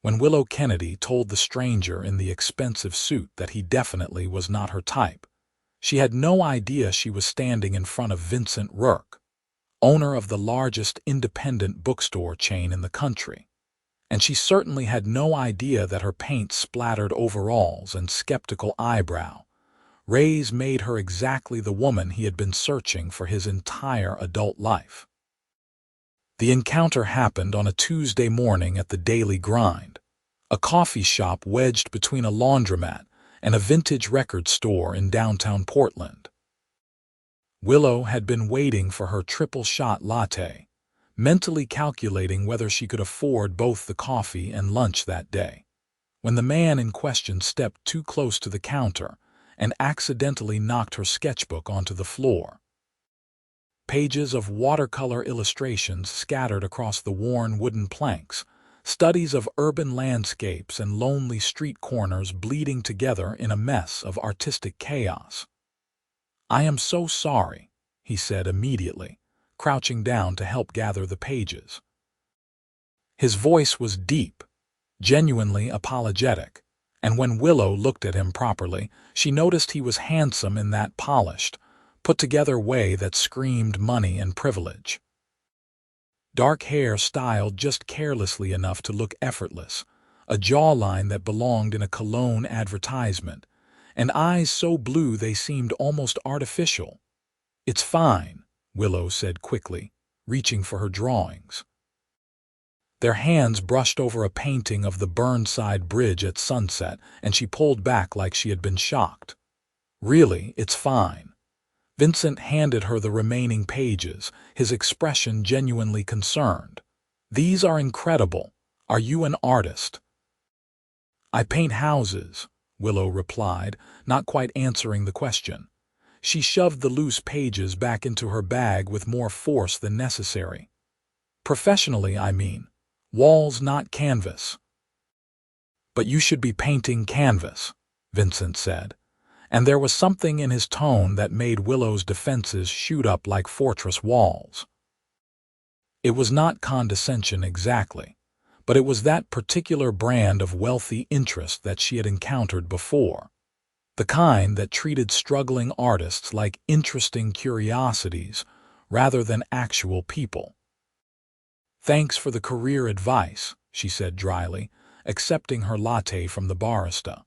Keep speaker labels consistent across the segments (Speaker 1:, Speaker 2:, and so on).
Speaker 1: when Willow Kennedy told the stranger in the expensive suit that he definitely was not her type. She had no idea she was standing in front of Vincent Rourke, owner of the largest independent bookstore chain in the country. And she certainly had no idea that her paint-splattered overalls and skeptical eyebrow rays made her exactly the woman he had been searching for his entire adult life. The encounter happened on a Tuesday morning at the Daily Grind, a coffee shop wedged between a laundromat and a vintage record store in downtown Portland. Willow had been waiting for her triple-shot latte, mentally calculating whether she could afford both the coffee and lunch that day, when the man in question stepped too close to the counter and accidentally knocked her sketchbook onto the floor. Pages of watercolor illustrations scattered across the worn wooden planks, studies of urban landscapes and lonely street corners bleeding together in a mess of artistic chaos. "I am so sorry," he said immediately, crouching down to help gather the pages. His voice was deep, genuinely apologetic, and when Willow looked at him properly, she noticed he was handsome in that polished, put-together way that screamed money and privilege. Dark hair styled just carelessly enough to look effortless, a jawline that belonged in a cologne advertisement, and eyes so blue they seemed almost artificial. "It's fine," Willow said quickly, reaching for her drawings. Their hands brushed over a painting of the Burnside Bridge at sunset, and she pulled back like she had been shocked. "Really, it's fine." Vincent handed her the remaining pages, his expression genuinely concerned. "These are incredible. Are you an artist?" "I paint houses," Willow replied, not quite answering the question. She shoved the loose pages back into her bag with more force than necessary. "Professionally, I mean. Walls, not canvas." "But you should be painting canvas," Vincent said, and there was something in his tone that made Willow's defenses shoot up like fortress walls. It was not condescension exactly, but it was that particular brand of wealthy interest that she had encountered before, the kind that treated struggling artists like interesting curiosities rather than actual people. "Thanks for the career advice," she said dryly, accepting her latte from the barista.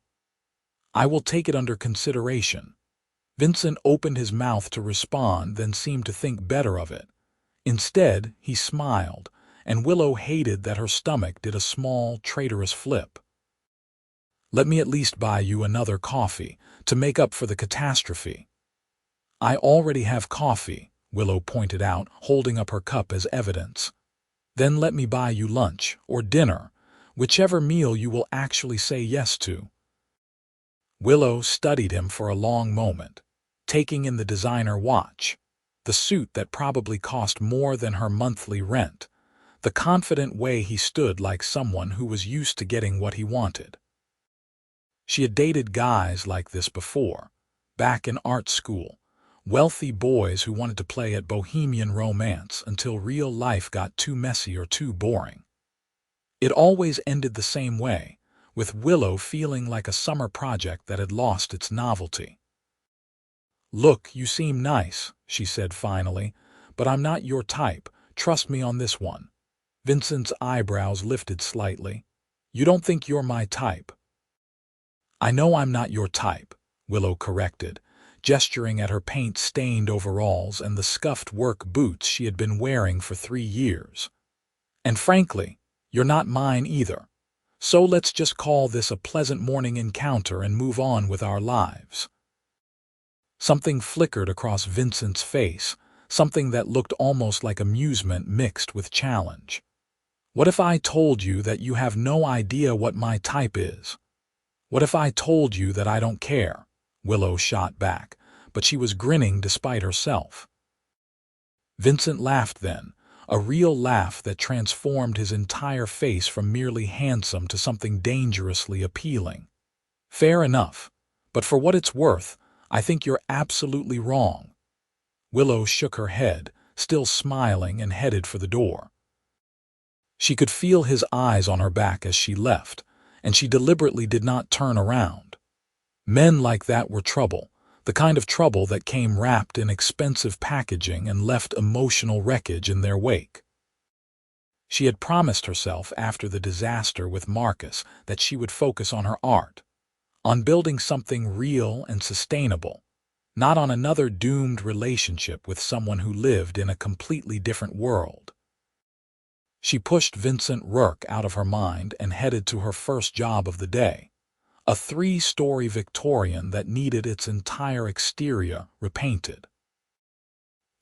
Speaker 1: "I will take it under consideration." Vincent opened his mouth to respond, then seemed to think better of it. Instead, he smiled, and Willow hated that her stomach did a small, traitorous flip. "Let me at least buy you another coffee, to make up for the catastrophe." "I already have coffee," Willow pointed out, holding up her cup as evidence. "Then let me buy you lunch, or dinner, whichever meal you will actually say yes to." Willow studied him for a long moment, taking in the designer watch, the suit that probably cost more than her monthly rent, the confident way he stood like someone who was used to getting what he wanted. She had dated guys like this before, back in art school, wealthy boys who wanted to play at bohemian romance until real life got too messy or too boring. It always ended the same way, with Willow feeling like a summer project that had lost its novelty. "Look, you seem nice," she said finally, "but I'm not your type. Trust me on this one." Vincent's eyebrows lifted slightly. "You don't think you're my type?" "I know I'm not your type," Willow corrected, gesturing at her paint-stained overalls and the scuffed work boots she had been wearing for 3 years. "And frankly, you're not mine either. So let's just call this a pleasant morning encounter and move on with our lives." Something flickered across Vincent's face, something that looked almost like amusement mixed with challenge. "What if I told you that you have no idea what my type is? What if I told you that I don't care?" Willow shot back, but she was grinning despite herself. Vincent laughed then, a real laugh that transformed his entire face from merely handsome to something dangerously appealing. "Fair enough, but for what it's worth, I think you're absolutely wrong." Willow shook her head, still smiling, and headed for the door. She could feel his eyes on her back as she left, and she deliberately did not turn around. Men like that were trouble, the kind of trouble that came wrapped in expensive packaging and left emotional wreckage in their wake. She had promised herself after the disaster with Marcus that she would focus on her art, on building something real and sustainable, not on another doomed relationship with someone who lived in a completely different world. She pushed Vincent Rourke out of her mind and headed to her first job of the day, a 3-story Victorian that needed its entire exterior repainted.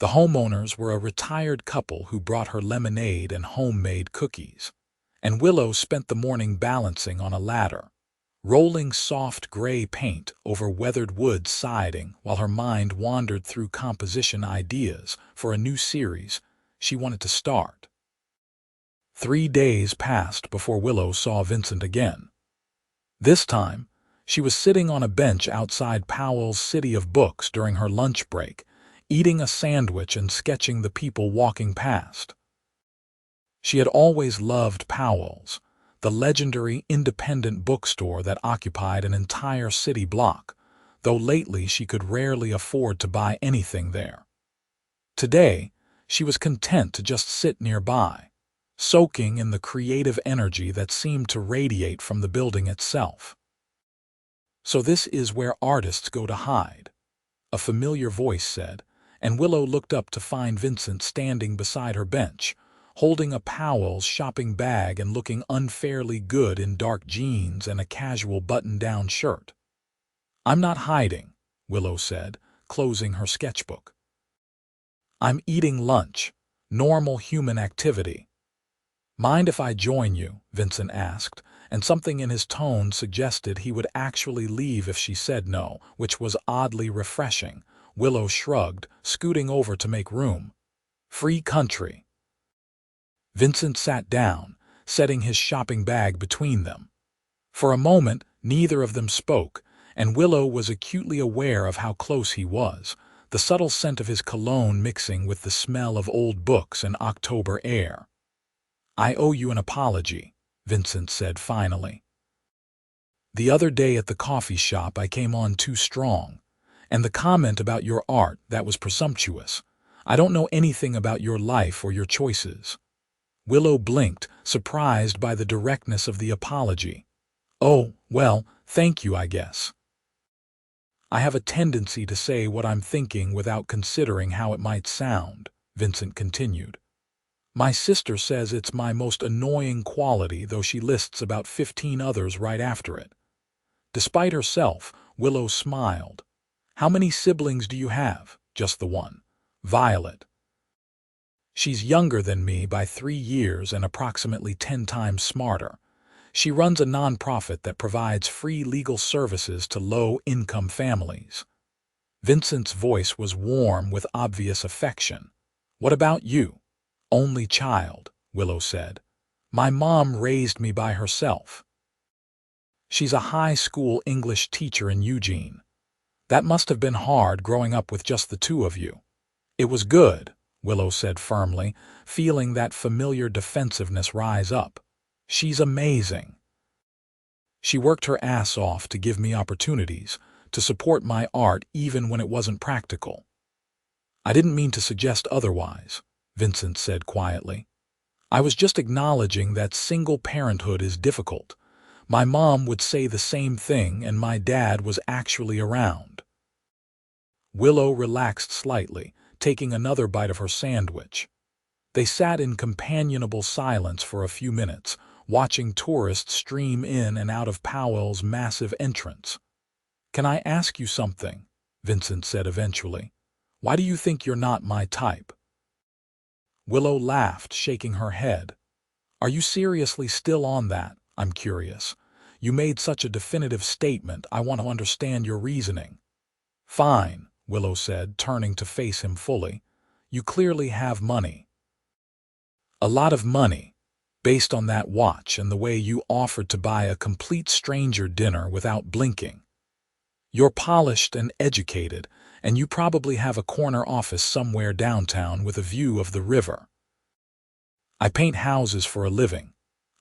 Speaker 1: The homeowners were a retired couple who brought her lemonade and homemade cookies, and Willow spent the morning balancing on a ladder, rolling soft gray paint over weathered wood siding while her mind wandered through composition ideas for a new series she wanted to start. 3 days passed before Willow saw Vincent again. This time, she was sitting on a bench outside Powell's City of Books during her lunch break, eating a sandwich and sketching the people walking past. She had always loved Powell's, the legendary independent bookstore that occupied an entire city block, though lately she could rarely afford to buy anything there. Today, she was content to just sit nearby, soaking in the creative energy that seemed to radiate from the building itself. "So this is where artists go to hide," a familiar voice said, and Willow looked up to find Vincent standing beside her bench, holding a Powell's shopping bag and looking unfairly good in dark jeans and a casual button-down shirt. "I'm not hiding," Willow said, closing her sketchbook. "I'm eating lunch, normal human activity." "Mind if I join you?" Vincent asked, and something in his tone suggested he would actually leave if she said no, which was oddly refreshing. Willow shrugged, scooting over to make room. "Free country." Vincent sat down, setting his shopping bag between them. For a moment, neither of them spoke, and Willow was acutely aware of how close he was, the subtle scent of his cologne mixing with the smell of old books and October air. "I owe you an apology," Vincent said finally. "The other day at the coffee shop I came on too strong, and the comment about your art, that was presumptuous. I don't know anything about your life or your choices." Willow blinked, surprised by the directness of the apology. "Oh, well, thank you, I guess. I have a tendency to say what I'm thinking without considering how it might sound," Vincent continued. "My sister says it's my most annoying quality, though she lists about 15 others right after it." Despite herself, Willow smiled. "How many siblings do you have?" "Just the one. Violet. She's younger than me by 3 years and approximately 10 times smarter. She runs a nonprofit that provides free legal services to low-income families." Vincent's voice was warm with obvious affection. "What about you?" "Only child," Willow said. "My mom raised me by herself. She's a high school English teacher in Eugene. That must have been hard growing up with just the two of you." "It was good," Willow said firmly, feeling that familiar defensiveness rise up. "She's amazing. She worked her ass off to give me opportunities, to support my art even when it wasn't practical." "I didn't mean to suggest otherwise," Vincent said quietly. "I was just acknowledging that single parenthood is difficult. My mom would say the same thing, and my dad was actually around." Willow relaxed slightly, taking another bite of her sandwich. They sat in companionable silence for a few minutes, watching tourists stream in and out of Powell's massive entrance. "Can I ask you something?" Vincent said eventually. "Why do you think you're not my type?" Willow laughed, shaking her head. "Are you seriously still on that? I'm curious. You made such a definitive statement, I want to understand your reasoning." "Fine," Willow said, turning to face him fully. "You clearly have money. A lot of money, based on that watch and the way you offered to buy a complete stranger dinner without blinking. You're polished and educated, and you probably have a corner office somewhere downtown with a view of the river. I paint houses for a living.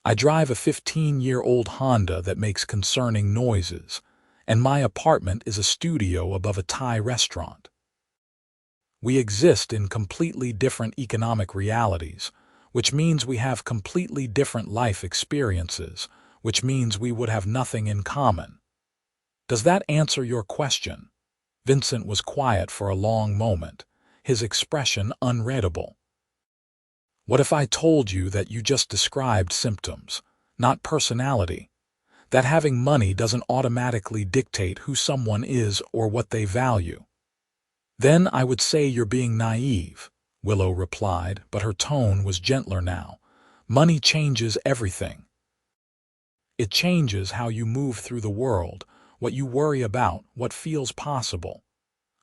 Speaker 1: I drive a 15-year-old Honda that makes concerning noises, and my apartment is a studio above a Thai restaurant. We exist in completely different economic realities, which means we have completely different life experiences, which means we would have nothing in common. Does that answer your question? Vincent was quiet for a long moment, his expression unreadable. What if I told you that you just described symptoms, not personality? That having money doesn't automatically dictate who someone is or what they value? Then I would say you're being naive, Willow replied, but her tone was gentler now. Money changes everything. It changes how you move through the world, what you worry about, what feels possible.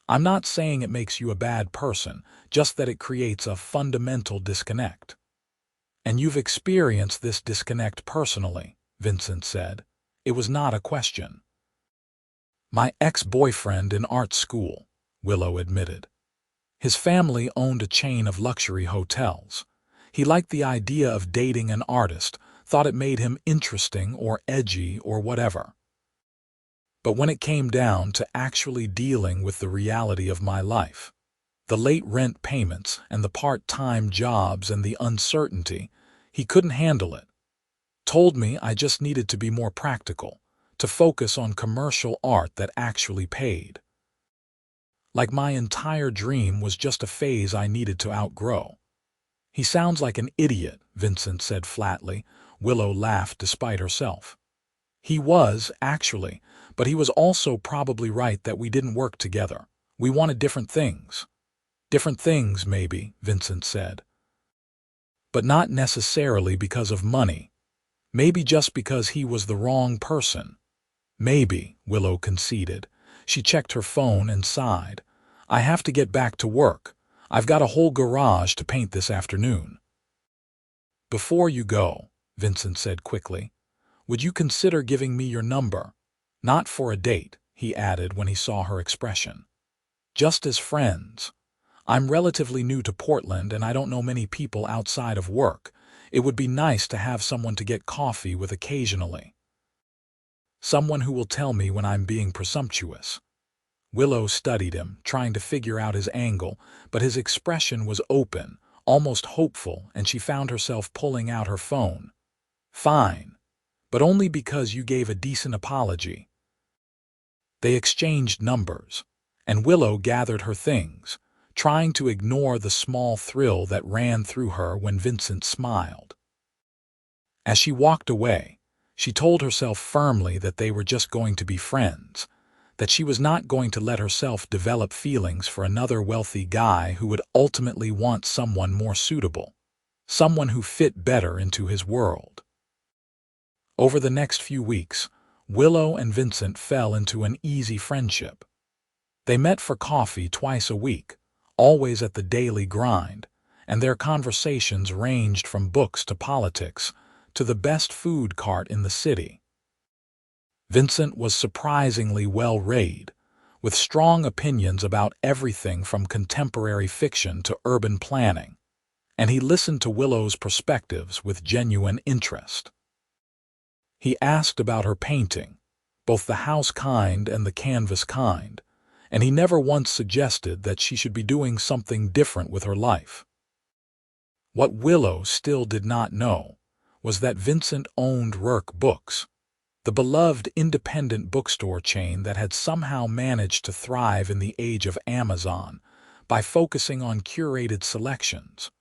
Speaker 1: I'm not saying it makes you a bad person, just that it creates a fundamental disconnect. And you've experienced this disconnect personally, Vincent said. It was not a question. My ex-boyfriend in art school, Willow admitted. His family owned a chain of luxury hotels. He liked the idea of dating an artist, thought it made him interesting or edgy or whatever. But when it came down to actually dealing with the reality of my life, the late rent payments and the part-time jobs and the uncertainty, he couldn't handle it. Told me I just needed to be more practical, to focus on commercial art that actually paid. Like my entire dream was just a phase I needed to outgrow. He sounds like an idiot, Vincent said flatly. Willow laughed despite herself. He was, actually, but he was also probably right that we didn't work together. We wanted different things. Different things, maybe, Vincent said. But not necessarily because of money. Maybe just because he was the wrong person. Maybe, Willow conceded. She checked her phone and sighed. I have to get back to work. I've got a whole garage to paint this afternoon. Before you go, Vincent said quickly, would you consider giving me your number? Not for a date, he added when he saw her expression. Just as friends. I'm relatively new to Portland and I don't know many people outside of work. It would be nice to have someone to get coffee with occasionally. Someone who will tell me when I'm being presumptuous. Willow studied him, trying to figure out his angle, but his expression was open, almost hopeful, and she found herself pulling out her phone. Fine, but only because you gave a decent apology. They exchanged numbers, and Willow gathered her things, trying to ignore the small thrill that ran through her when Vincent smiled. As she walked away, she told herself firmly that they were just going to be friends, that she was not going to let herself develop feelings for another wealthy guy who would ultimately want someone more suitable, someone who fit better into his world. Over the next few weeks, Willow and Vincent fell into an easy friendship. They met for coffee twice a week, always at the daily grind, and their conversations ranged from books to politics to the best food cart in the city. Vincent was surprisingly well-read, with strong opinions about everything from contemporary fiction to urban planning, and he listened to Willow's perspectives with genuine interest. He asked about her painting, both the house kind and the canvas kind, and he never once suggested that she should be doing something different with her life. What Willow still did not know was that Vincent owned Rourke Books, the beloved independent bookstore chain that had somehow managed to thrive in the age of Amazon by focusing on curated selections,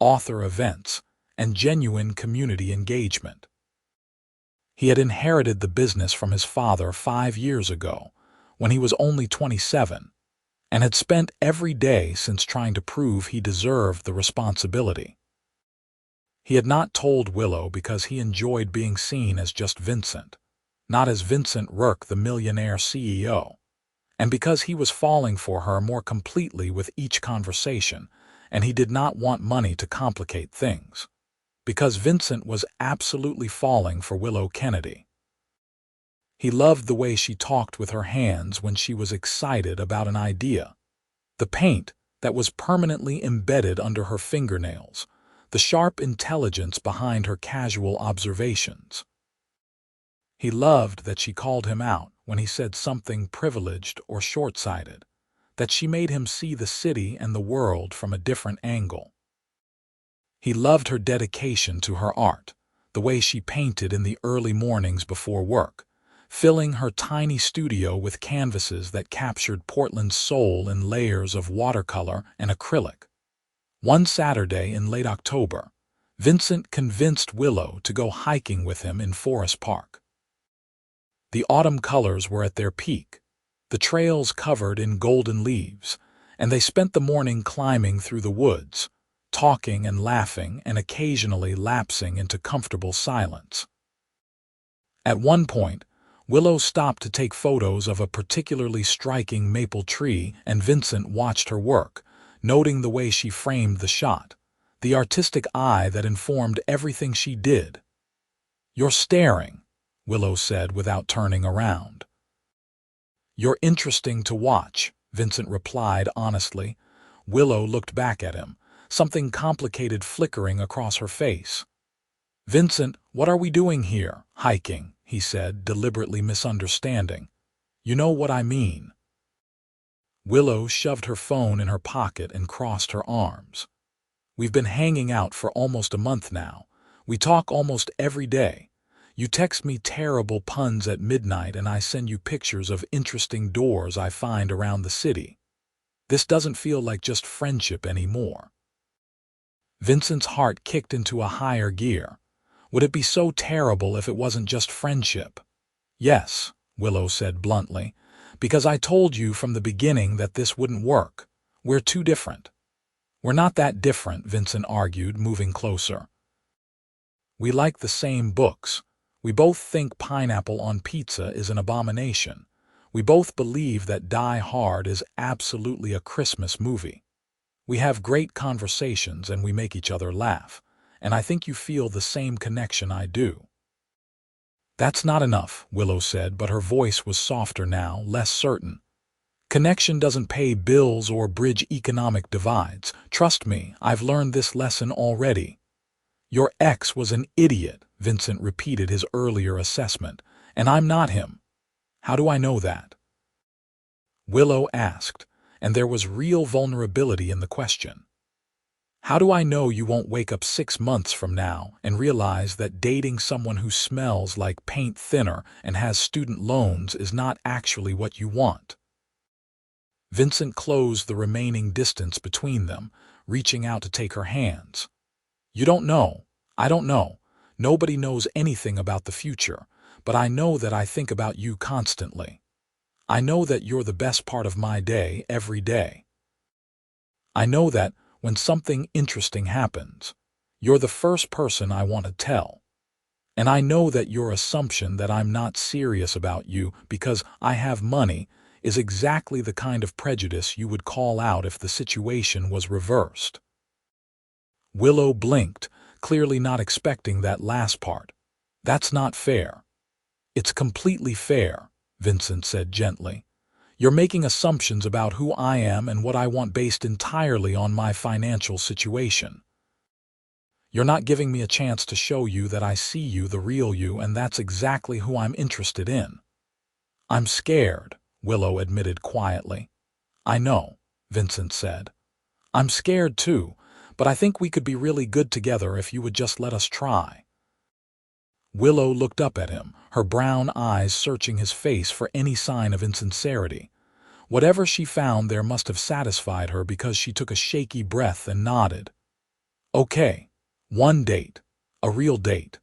Speaker 1: author events, and genuine community engagement. He had inherited the business from his father 5 years ago, when he was only 27, and had spent every day since trying to prove he deserved the responsibility. He had not told Willow because he enjoyed being seen as just Vincent, not as Vincent Rourke, the Millionaire CEO, and because he was falling for her more completely with each conversation, and he did not want money to complicate things, because Vincent was absolutely falling for Willow Kennedy. He loved the way she talked with her hands when she was excited about an idea, the paint that was permanently embedded under her fingernails, the sharp intelligence behind her casual observations. He loved that she called him out when he said something privileged or short-sighted, that she made him see the city and the world from a different angle. He loved her dedication to her art, the way she painted in the early mornings before work, filling her tiny studio with canvases that captured Portland's soul in layers of watercolor and acrylic. One Saturday in late October, Vincent convinced Willow to go hiking with him in Forest Park. The autumn colors were at their peak, the trails covered in golden leaves, and they spent the morning climbing through the woods, talking and laughing and occasionally lapsing into comfortable silence. At one point, Willow stopped to take photos of a particularly striking maple tree, and Vincent watched her work, noting the way she framed the shot, the artistic eye that informed everything she did. "You're staring," Willow said without turning around. "You're interesting to watch," Vincent replied honestly. Willow looked back at him, something complicated flickering across her face. "Vincent, what are we doing here?" "Hiking," he said, deliberately misunderstanding. "You know what I mean." Willow shoved her phone in her pocket and crossed her arms. "We've been hanging out for almost a month now. We talk almost every day. You text me terrible puns at midnight and I send you pictures of interesting doors I find around the city. This doesn't feel like just friendship anymore." Vincent's heart kicked into a higher gear. Would it be so terrible if it wasn't just friendship? "Yes," Willow said bluntly, "because I told you from the beginning that this wouldn't work. We're too different." "We're not that different," Vincent argued, moving closer. "We like the same books. We both think pineapple on pizza is an abomination. We both believe that Die Hard is absolutely a Christmas movie. We have great conversations and we make each other laugh, and I think you feel the same connection I do." "That's not enough," Willow said, but her voice was softer now, less certain. "Connection doesn't pay bills or bridge economic divides. Trust me, I've learned this lesson already." "Your ex was an idiot," Vincent repeated his earlier assessment, "and I'm not him." "How do I know that?" Willow asked, and there was real vulnerability in the question. "How do I know you won't wake up 6 months from now and realize that dating someone who smells like paint thinner and has student loans is not actually what you want?" Vincent closed the remaining distance between them, reaching out to take her hands. "You don't know. I don't know. Nobody knows anything about the future, but I know that I think about you constantly. I know that you're the best part of my day every day. I know that when something interesting happens, you're the first person I want to tell. And I know that your assumption that I'm not serious about you because I have money is exactly the kind of prejudice you would call out if the situation was reversed." Willow blinked, clearly not expecting that last part. "That's not fair." "It's completely fair," Vincent said gently. "You're making assumptions about who I am and what I want based entirely on my financial situation. You're not giving me a chance to show you that I see you, the real you, and that's exactly who I'm interested in." "I'm scared," Willow admitted quietly. "I know," Vincent said. "I'm scared too, but I think we could be really good together if you would just let us try." Willow looked up at him, her brown eyes searching his face for any sign of insincerity. Whatever she found there must have satisfied her because she took a shaky breath and nodded. "Okay, one date, a real date.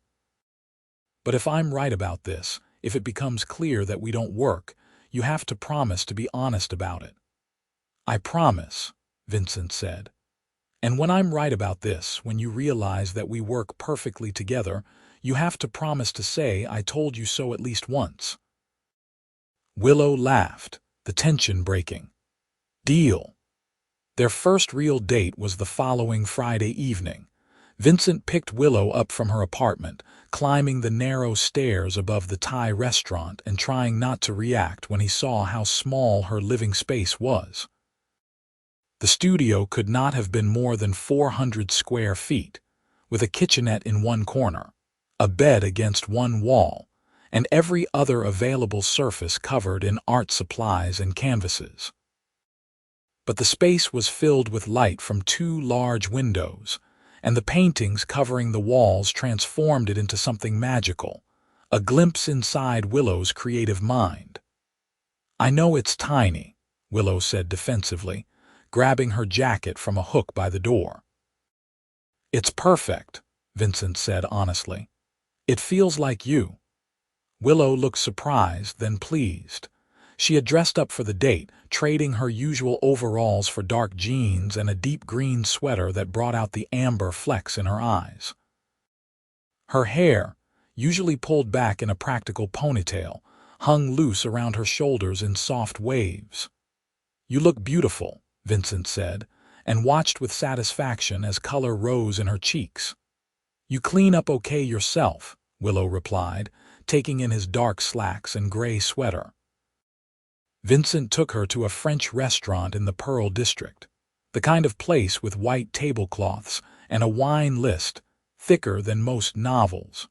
Speaker 1: But if I'm right about this, if it becomes clear that we don't work, you have to promise to be honest about it." "I promise," Vincent said. "And when I'm right about this, when you realize that we work perfectly together, you have to promise to say I told you so at least once." Willow laughed, the tension breaking. "Deal." Their first real date was the following Friday evening. Vincent picked Willow up from her apartment, climbing the narrow stairs above the Thai restaurant and trying not to react when he saw how small her living space was. The studio could not have been more than 400 square feet, with a kitchenette in one corner, a bed against one wall, and every other available surface covered in art supplies and canvases. But the space was filled with light from two large windows, and the paintings covering the walls transformed it into something magical, a glimpse inside Willow's creative mind. "I know it's tiny," Willow said defensively, grabbing her jacket from a hook by the door. "It's perfect," Vincent said honestly. "It feels like you." Willow looked surprised, then pleased. She had dressed up for the date, trading her usual overalls for dark jeans and a deep green sweater that brought out the amber flecks in her eyes. Her hair, usually pulled back in a practical ponytail, hung loose around her shoulders in soft waves. "You look beautiful," Vincent said, and watched with satisfaction as color rose in her cheeks. "You clean up okay yourself," Willow replied, taking in his dark slacks and gray sweater. Vincent took her to a French restaurant in the Pearl District, the kind of place with white tablecloths and a wine list thicker than most novels.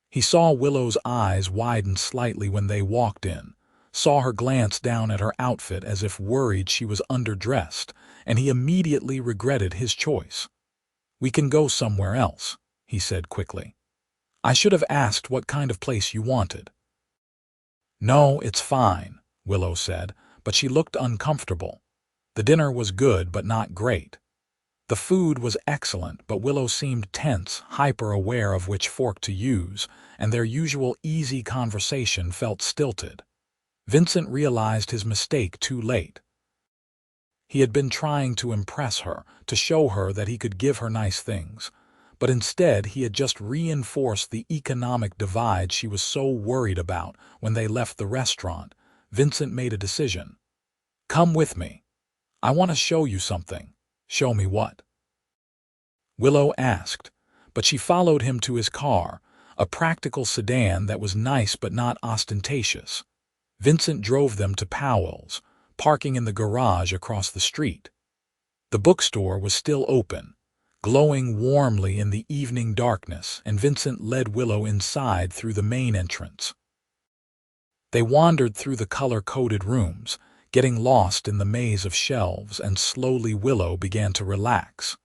Speaker 1: He saw Willow's eyes widen slightly when they walked in, saw her glance down at her outfit as if worried she was underdressed, and he immediately regretted his choice. "We can go somewhere else," he said quickly. "I should have asked what kind of place you wanted." "No, it's fine," Willow said, but she looked uncomfortable. The dinner was good but not great. The food was excellent, but Willow seemed tense, hyper-aware of which fork to use, and their usual easy conversation felt stilted. Vincent realized his mistake too late. He had been trying to impress her, to show her that he could give her nice things, but instead he had just reinforced the economic divide she was so worried about. When they left the restaurant, Vincent made a decision. "Come with me. I want to show you something." "Show me what?" Willow asked, but she followed him to his car, a practical sedan that was nice but not ostentatious. Vincent drove them to Powell's, parking in the garage across the street. The bookstore was still open, glowing warmly in the evening darkness, and Vincent led Willow inside through the main entrance. They wandered through the color-coded rooms, getting lost in the maze of shelves, and slowly Willow began to relax.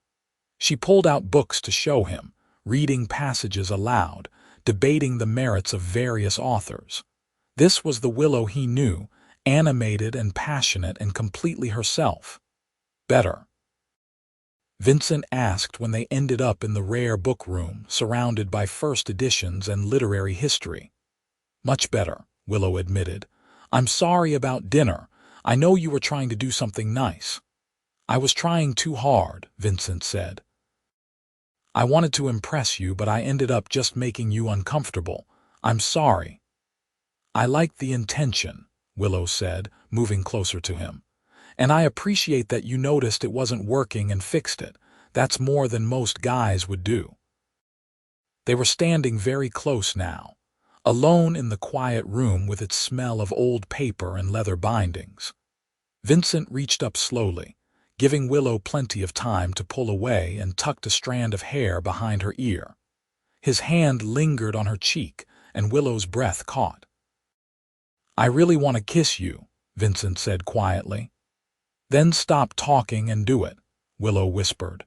Speaker 1: She pulled out books to show him, reading passages aloud, debating the merits of various authors. This was the Willow he knew, animated and passionate and completely herself. "Better?" Vincent asked when they ended up in the rare book room, surrounded by first editions and literary history. "Much better," Willow admitted. "I'm sorry about dinner. I know you were trying to do something nice." "I was trying too hard," Vincent said. "I wanted to impress you, but I ended up just making you uncomfortable. I'm sorry." "I liked the intention," Willow said, moving closer to him. "And I appreciate that you noticed it wasn't working and fixed it. That's more than most guys would do." They were standing very close now, alone in the quiet room with its smell of old paper and leather bindings. Vincent reached up slowly, giving Willow plenty of time to pull away, and tucked a strand of hair behind her ear. His hand lingered on her cheek, and Willow's breath caught. "I really want to kiss you," Vincent said quietly. "Then stop talking and do it," Willow whispered.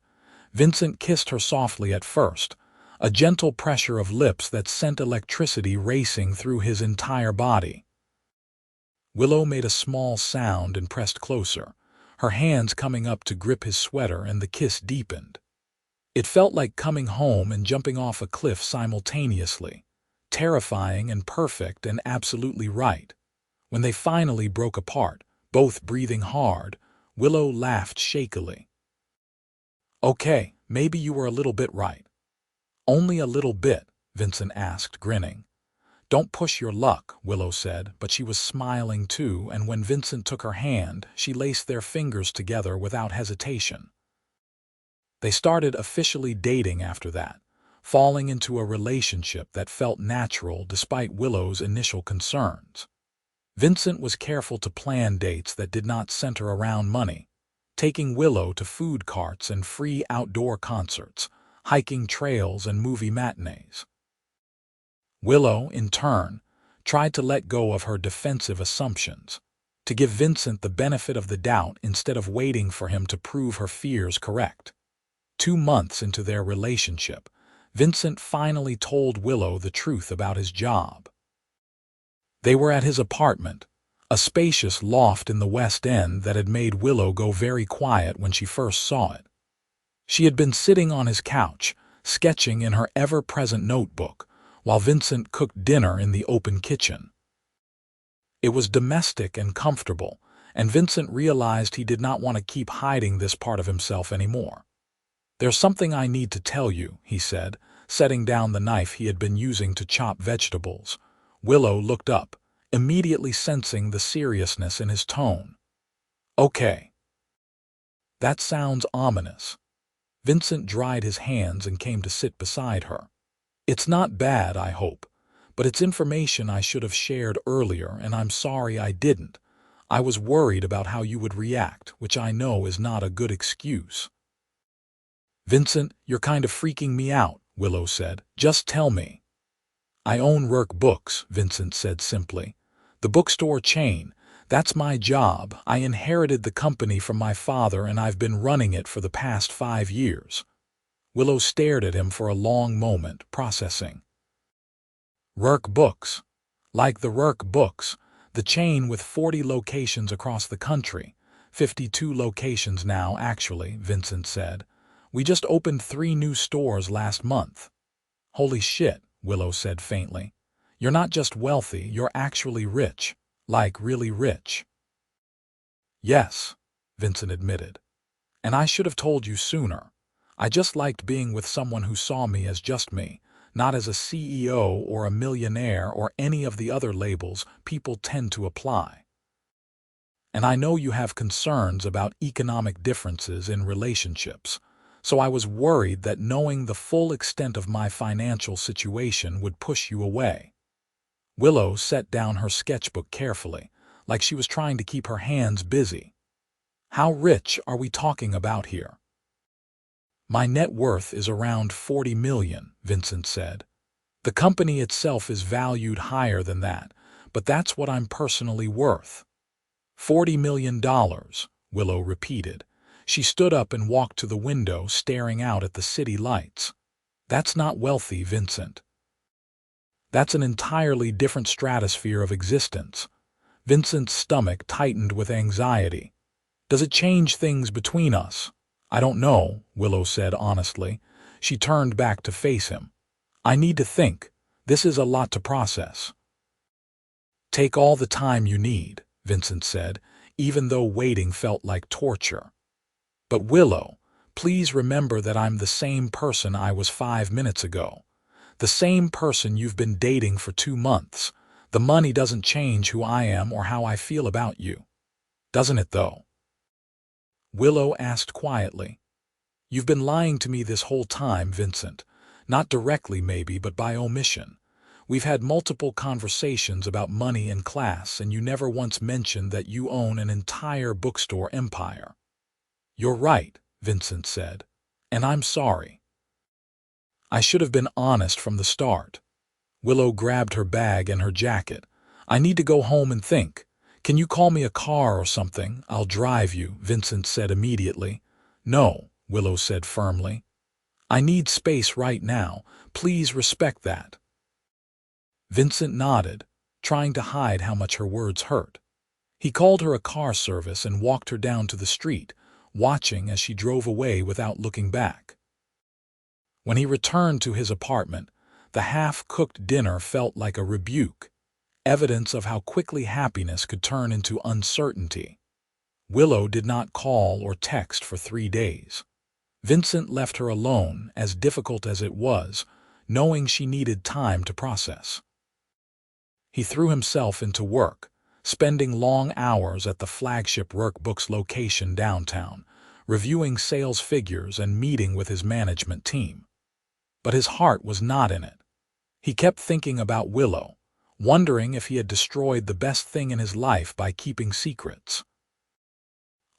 Speaker 1: Vincent kissed her softly at first, a gentle pressure of lips that sent electricity racing through his entire body. Willow made a small sound and pressed closer, her hands coming up to grip his sweater, and the kiss deepened. It felt like coming home and jumping off a cliff simultaneously, terrifying and perfect and absolutely right. When they finally broke apart, both breathing hard, Willow laughed shakily. "Okay, maybe you were a little bit right." "Only a little bit?" Vincent asked, grinning. "Don't push your luck," Willow said, but she was smiling too, and when Vincent took her hand, she laced their fingers together without hesitation. They started officially dating after that, falling into a relationship that felt natural despite Willow's initial concerns. Vincent was careful to plan dates that did not center around money, taking Willow to food carts and free outdoor concerts, hiking trails and movie matinees. Willow, in turn, tried to let go of her defensive assumptions, to give Vincent the benefit of the doubt instead of waiting for him to prove her fears correct. 2 months into their relationship, Vincent finally told Willow the truth about his job. They were at his apartment, a spacious loft in the West End that had made Willow go very quiet when she first saw it. She had been sitting on his couch, sketching in her ever-present notebook, while Vincent cooked dinner in the open kitchen. It was domestic and comfortable, and Vincent realized he did not want to keep hiding this part of himself anymore. "There's something I need to tell you," he said, setting down the knife he had been using to chop vegetables. Willow looked up, immediately sensing the seriousness in his tone. "Okay." "That sounds ominous." Vincent dried his hands and came to sit beside her. "It's not bad, I hope, but it's information I should have shared earlier, and I'm sorry I didn't. I was worried about how you would react, which I know is not a good excuse." "Vincent, you're kind of freaking me out," Willow said. "Just tell me." "I own Rourke Books," Vincent said simply. "The bookstore chain. That's my job. I inherited the company from my father, and I've been running it for the past 5 years. Willow stared at him for a long moment, processing. "Rourke Books. Like the Rourke Books, the chain with 40 locations across the country. 52 locations now, actually," Vincent said. "We just opened 3 new stores last month." "Holy shit," Willow said faintly. "You're not just wealthy, you're actually rich. Like really rich." "Yes," Vincent admitted. "And I should have told you sooner. I just liked being with someone who saw me as just me, not as a CEO or a millionaire or any of the other labels people tend to apply. And I know you have concerns about economic differences in relationships, so I was worried that knowing the full extent of my financial situation would push you away." Willow set down her sketchbook carefully, like she was trying to keep her hands busy. "How rich are we talking about here?" "My net worth is around 40 million, Vincent said. "The company itself is valued higher than that, but that's what I'm personally worth." $40 million, Willow repeated. She stood up and walked to the window, staring out at the city lights. "That's not wealthy, Vincent. That's an entirely different stratosphere of existence." Vincent's stomach tightened with anxiety. "Does it change things between us?" "I don't know," Willow said honestly. She turned back to face him. "I need to think. This is a lot to process." "Take all the time you need," Vincent said, even though waiting felt like torture. "But Willow, please remember that I'm the same person I was 5 minutes ago. The same person you've been dating for 2 months. The money doesn't change who I am or how I feel about you. Doesn't it, though?" Willow asked quietly. "You've been lying to me this whole time, Vincent. Not directly, maybe, but by omission. We've had multiple conversations about money and class, and you never once mentioned that you own an entire bookstore empire." "You're right," Vincent said. "And I'm sorry. I should have been honest from the start." Willow grabbed her bag and her jacket. "I need to go home and think. Can you call me a car or something? I'll drive you," Vincent said immediately. "No," Willow said firmly. "I need space right now. Please respect that." Vincent nodded, trying to hide how much her words hurt. He called her a car service and walked her down to the street, watching as she drove away without looking back. When he returned to his apartment, the half-cooked dinner felt like a rebuke, evidence of how quickly happiness could turn into uncertainty. Willow did not call or text for 3 days. Vincent left her alone, as difficult as it was, knowing she needed time to process. He threw himself into work, spending long hours at the flagship Rourke Books location downtown, reviewing sales figures and meeting with his management team. But his heart was not in it. He kept thinking about Willow, wondering if he had destroyed the best thing in his life by keeping secrets.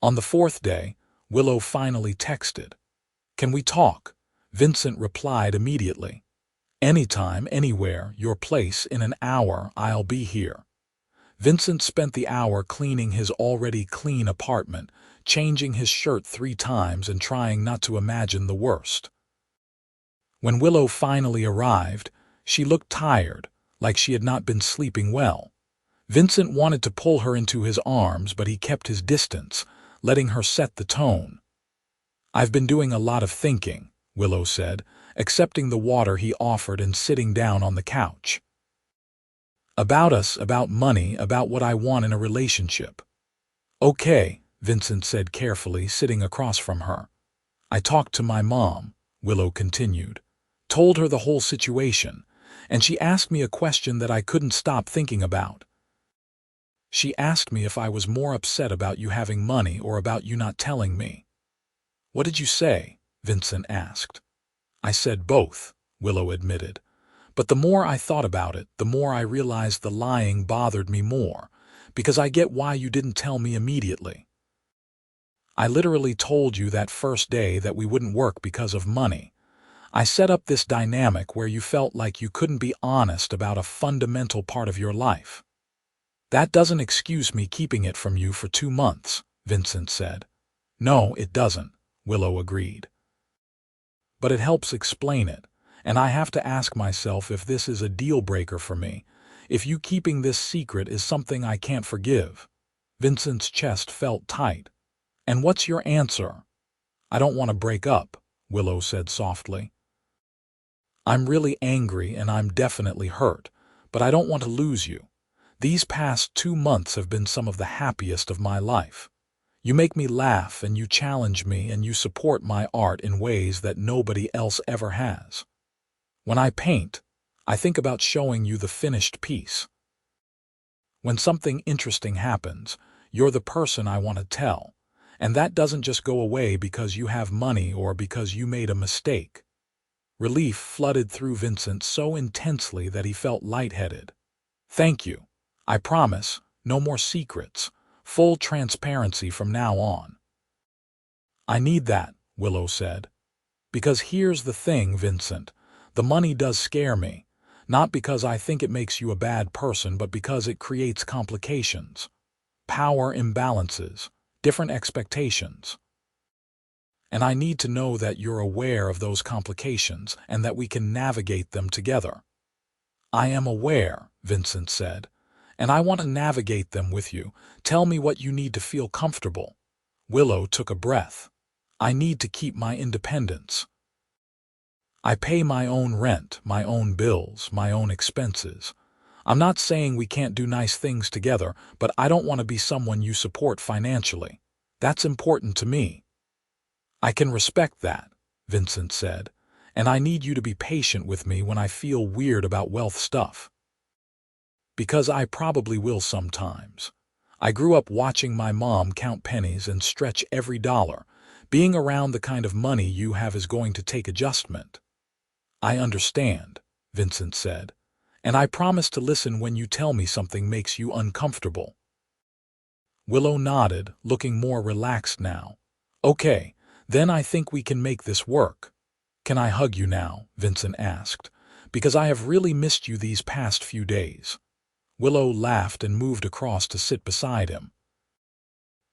Speaker 1: On the 4th day, Willow finally texted. "Can we talk?" Vincent replied immediately. Anytime, anywhere, your place in an hour, I'll be here. Vincent spent the hour cleaning his already clean apartment, changing his shirt 3 times and trying not to imagine the worst. When Willow finally arrived, she looked tired, like she had not been sleeping well. Vincent wanted to pull her into his arms, but he kept his distance, letting her set the tone. "I've been doing a lot of thinking," Willow said, accepting the water he offered and sitting down on the couch. "About us, about money, about what I want in a relationship." "Okay," Vincent said carefully, sitting across from her. "I talked to my mom," Willow continued. "Told her the whole situation, and she asked me a question that I couldn't stop thinking about. She asked me if I was more upset about you having money or about you not telling me." "What did you say?" Vincent asked. "I said both," Willow admitted. "But the more I thought about it, the more I realized the lying bothered me more, because I get why you didn't tell me immediately. I literally told you that first day that we wouldn't work because of money. I set up this dynamic where you felt like you couldn't be honest about a fundamental part of your life. That doesn't excuse me keeping it from you for 2 months, Vincent said. No, it doesn't, Willow agreed. But it helps explain it, and I have to ask myself if this is a deal breaker for me, if you keeping this secret is something I can't forgive. Vincent's chest felt tight. And what's your answer? I don't want to break up, Willow said softly. I'm really angry and I'm definitely hurt, but I don't want to lose you. These past 2 months have been some of the happiest of my life. You make me laugh and you challenge me and you support my art in ways that nobody else ever has. When I paint, I think about showing you the finished piece. When something interesting happens, you're the person I want to tell, and that doesn't just go away because you have money or because you made a mistake. Relief flooded through Vincent so intensely that he felt lightheaded. Thank you. I promise, no more secrets. Full transparency from now on. I need that, Willow said. Because here's the thing, Vincent. The money does scare me. Not because I think it makes you a bad person, but because it creates complications. Power imbalances, different expectations. And I need to know that you're aware of those complications and that we can navigate them together. I am aware, Vincent said. And I want to navigate them with you. Tell me what you need to feel comfortable. Willow took a breath. I need to keep my independence. I pay my own rent, my own bills, my own expenses. I'm not saying we can't do nice things together, but I don't want to be someone you support financially. That's important to me. I can respect that, Vincent said, and I need you to be patient with me when I feel weird about wealth stuff. Because I probably will sometimes. I grew up watching my mom count pennies and stretch every dollar. Being around the kind of money you have is going to take adjustment. I understand, Vincent said, and I promise to listen when you tell me something makes you uncomfortable. Willow nodded, looking more relaxed now. Okay, then I think we can make this work. Can I hug you now? Vincent asked, because I have really missed you these past few days. Willow laughed and moved across to sit beside him.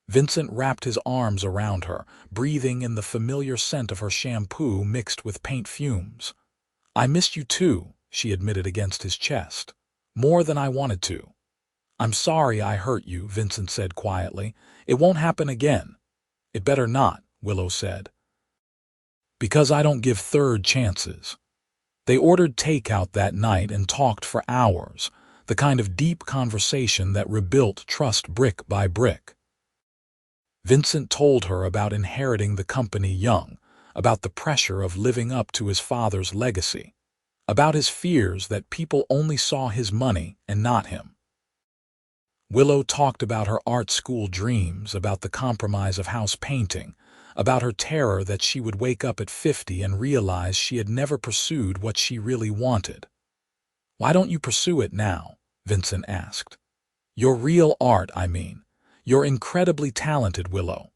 Speaker 1: Vincent wrapped his arms around her, breathing in the familiar scent of her shampoo mixed with paint fumes. I missed you too, she admitted against his chest. More than I wanted to. I'm sorry I hurt you, Vincent said quietly. It won't happen again. It better not, Willow said. Because I don't give third chances. They ordered takeout that night and talked for hours. The kind of deep conversation that rebuilt trust brick by brick. Vincent told her about inheriting the company young, about the pressure of living up to his father's legacy, about his fears that people only saw his money and not him. Willow talked about her art school dreams, about the compromise of house painting, about her terror that she would wake up at 50 and realize she had never pursued what she really wanted. Why don't you pursue it now? Vincent asked. Your real art, I mean. You're incredibly talented, Willow.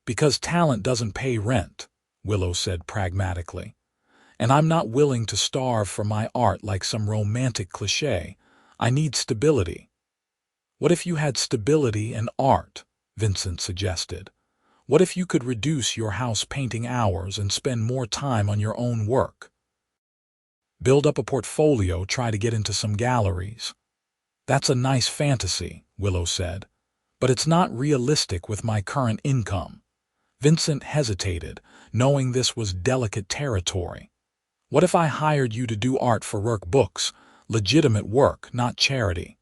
Speaker 1: Because talent doesn't pay rent, Willow said pragmatically. "And I'm not willing to starve for my art like some romantic cliché. I need stability." "What if you had stability and art?" Vincent suggested. "What if you could reduce your house painting hours and spend more time on your own work? Build up a portfolio, try to get into some galleries." "That's a nice fantasy," Willow said, "but it's not realistic with my current income." Vincent hesitated, knowing this was delicate territory. "What if I hired you to do art for Rourke books, legitimate work, not charity?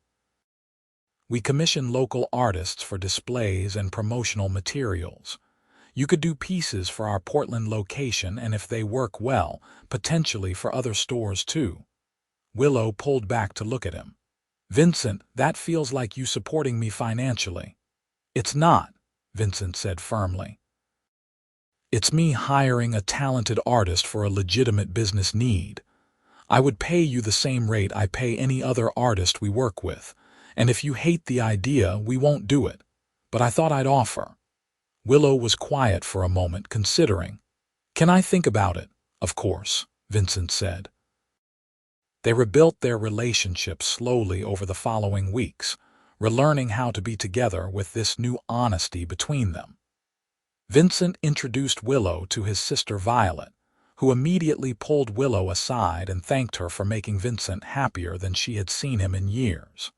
Speaker 1: We commission local artists for displays and promotional materials. You could do pieces for our Portland location, and if they work well, potentially for other stores too." Willow pulled back to look at him. "Vincent, that feels like you supporting me financially." "It's not," Vincent said firmly. "It's me hiring a talented artist for a legitimate business need. I would pay you the same rate I pay any other artist we work with, and if you hate the idea, we won't do it. But I thought I'd offer." Willow was quiet for a moment, considering. "Can I think about it?" "Of course," Vincent said. They rebuilt their relationship slowly over the following weeks, relearning how to be together with this new honesty between them. Vincent introduced Willow to his sister Violet, who immediately pulled Willow aside and thanked her for making Vincent happier than she had seen him in years.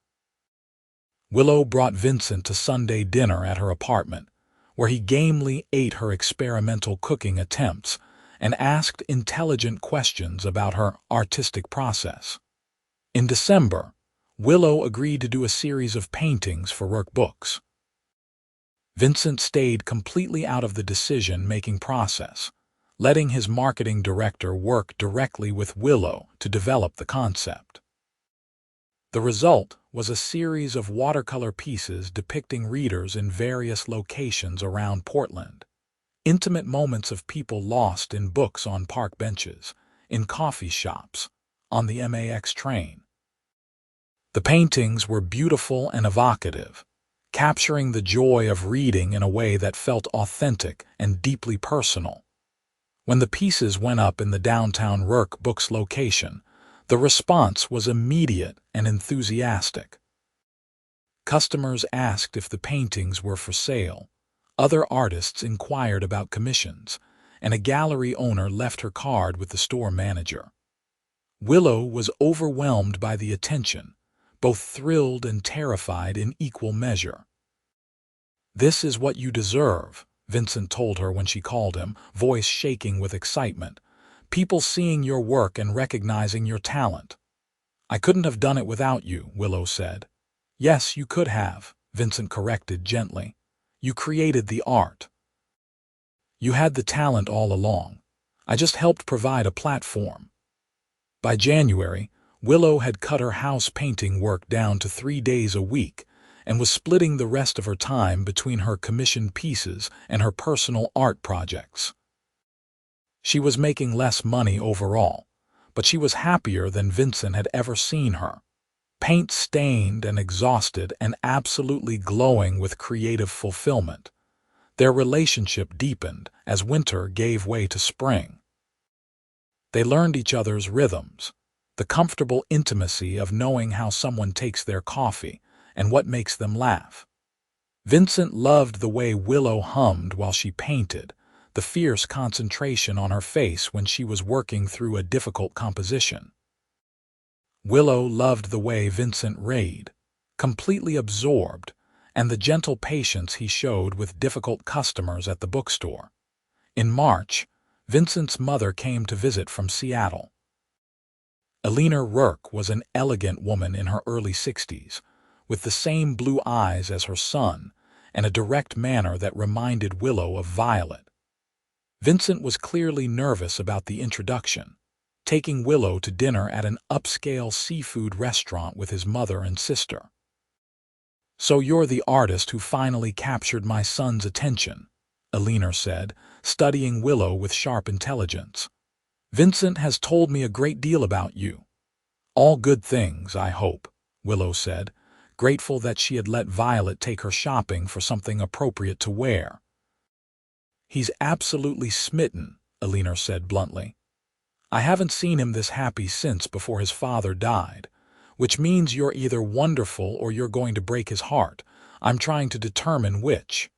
Speaker 1: Willow brought Vincent to Sunday dinner at her apartment, where he gamely ate her experimental cooking attempts and asked intelligent questions about her artistic process. In December, Willow agreed to do a series of paintings for Rourke books. Vincent stayed completely out of the decision-making process, letting his marketing director work directly with Willow to develop the concept. The result was a series of watercolor pieces depicting readers in various locations around Portland. Intimate moments of people lost in books on park benches, in coffee shops, on the MAX train. The paintings were beautiful and evocative, capturing the joy of reading in a way that felt authentic and deeply personal. When the pieces went up in the downtown Rourke Books location, the response was immediate and enthusiastic. Customers asked if the paintings were for sale, other artists inquired about commissions, and a gallery owner left her card with the store manager. Willow was overwhelmed by the attention, both thrilled and terrified in equal measure. "This is what you deserve," Vincent told her when she called him, voice shaking with excitement. "People seeing your work and recognizing your talent." "I couldn't have done it without you," Willow said. "Yes, you could have," Vincent corrected gently. "You created the art. You had the talent all along. I just helped provide a platform." By January, Willow had cut her house painting work down to 3 days a week and was splitting the rest of her time between her commissioned pieces and her personal art projects. She was making less money overall, but she was happier than Vincent had ever seen her. Paint-stained and exhausted and absolutely glowing with creative fulfillment. Their relationship deepened as winter gave way to spring. They learned each other's rhythms, the comfortable intimacy of knowing how someone takes their coffee and what makes them laugh. Vincent loved the way Willow hummed while she painted, the fierce concentration on her face when she was working through a difficult composition. Willow loved the way Vincent read, completely absorbed, and the gentle patience he showed with difficult customers at the bookstore. In March, Vincent's mother came to visit from Seattle. Millionaire Rourke was an elegant woman in her early 60s, with the same blue eyes as her son and a direct manner that reminded Willow of Violet. Vincent was clearly nervous about the introduction, taking Willow to dinner at an upscale seafood restaurant with his mother and sister. "So you're the artist who finally captured my son's attention," Millionaire said, studying Willow with sharp intelligence. "Vincent has told me a great deal about you." "All good things, I hope," Willow said, grateful that she had let Violet take her shopping for something appropriate to wear. "He's absolutely smitten," Alina said bluntly. I haven't seen him this happy since before his father died, which means you're either wonderful or you're going to break his heart. I'm trying to determine which.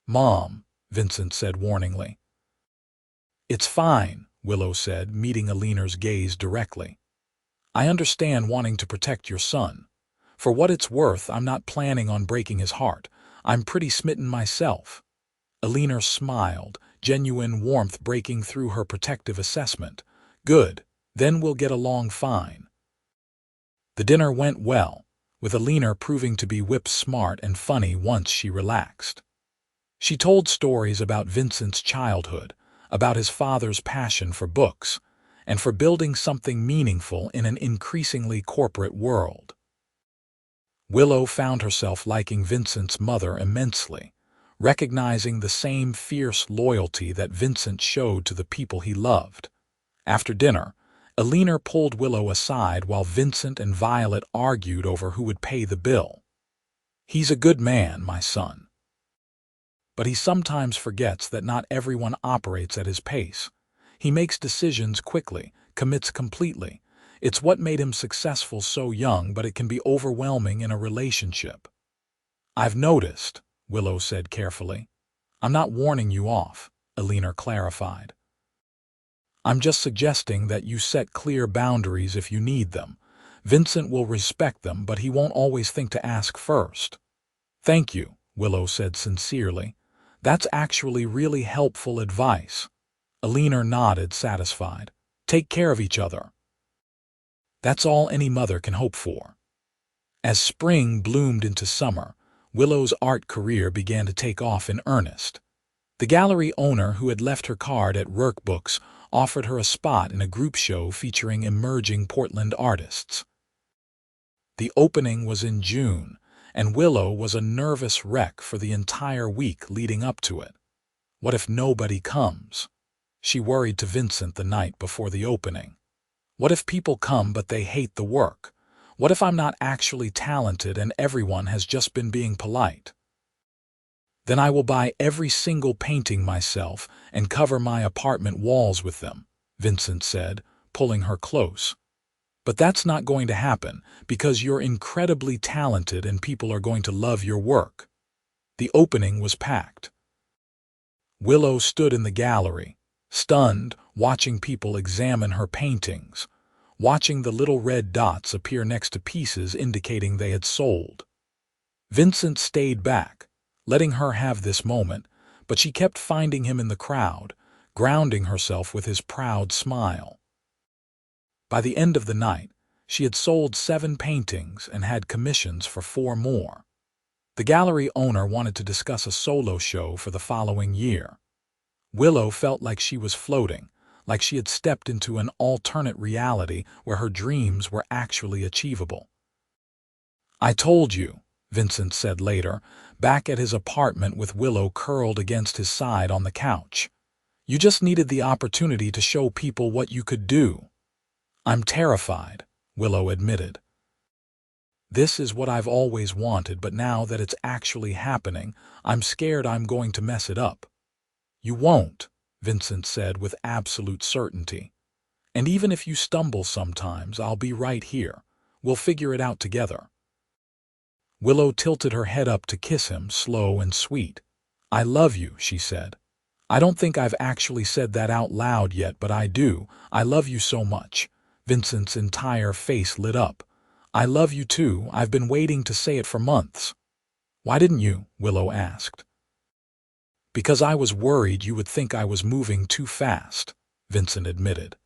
Speaker 1: Mom, Vincent said warningly. It's fine, Willow said, meeting Alina's gaze directly. I understand wanting to protect your son. For what it's worth, I'm not planning on breaking his heart. I'm pretty smitten myself. Alina smiled, genuine warmth breaking through her protective assessment. Good, then we'll get along fine. The dinner went well, with Alina proving to be whip-smart and funny once she relaxed. She told stories about Vincent's childhood, about his father's passion for books, and for building something meaningful in an increasingly corporate world. Willow found herself liking Vincent's mother immensely, recognizing the same fierce loyalty that Vincent showed to the people he loved. After dinner, Alina pulled Willow aside while Vincent and Violet argued over who would pay the bill. He's a good man, my son. But he sometimes forgets that not everyone operates at his pace. He makes decisions quickly, commits completely. It's what made him successful so young, but it can be overwhelming in a relationship. I've noticed, Willow said carefully. I'm not warning you off, Alina clarified. I'm just suggesting that you set clear boundaries if you need them. Vincent will respect them, but he won't always think to ask first. Thank you, Willow said sincerely. That's actually really helpful advice. Alina nodded, satisfied. Take care of each other. That's all any mother can hope for. As spring bloomed into summer, Willow's art career began to take off in earnest. The gallery owner who had left her card at Rourke Books offered her a spot in a group show featuring emerging Portland artists. The opening was in June, and Willow was a nervous wreck for the entire week leading up to it. What if nobody comes? She worried to Vincent the night before the opening. What if people come but they hate the work? What if I'm not actually talented and everyone has just been being polite? Then I will buy every single painting myself and cover my apartment walls with them, Vincent said, pulling her close. But that's not going to happen because you're incredibly talented and people are going to love your work. The opening was packed. Willow stood in the gallery, stunned, watching people examine her paintings, watching the little red dots appear next to pieces indicating they had sold. Vincent stayed back, letting her have this moment, but she kept finding him in the crowd, grounding herself with his proud smile. By the end of the night, she had sold 7 paintings and had commissions for 4 more. The gallery owner wanted to discuss a solo show for the following year. Willow felt like she was floating, like she had stepped into an alternate reality where her dreams were actually achievable. I told you, Vincent said later, back at his apartment with Willow curled against his side on the couch. You just needed the opportunity to show people what you could do. I'm terrified, Willow admitted. This is what I've always wanted, but now that it's actually happening, I'm scared I'm going to mess it up. You won't, Vincent said with absolute certainty. And even if you stumble sometimes, I'll be right here. We'll figure it out together. Willow tilted her head up to kiss him, slow and sweet. I love you, she said. I don't think I've actually said that out loud yet, but I do. I love you so much. Vincent's entire face lit up. I love you too. I've been waiting to say it for months. Why didn't you? Willow asked. Because I was worried you would think I was moving too fast, Vincent admitted.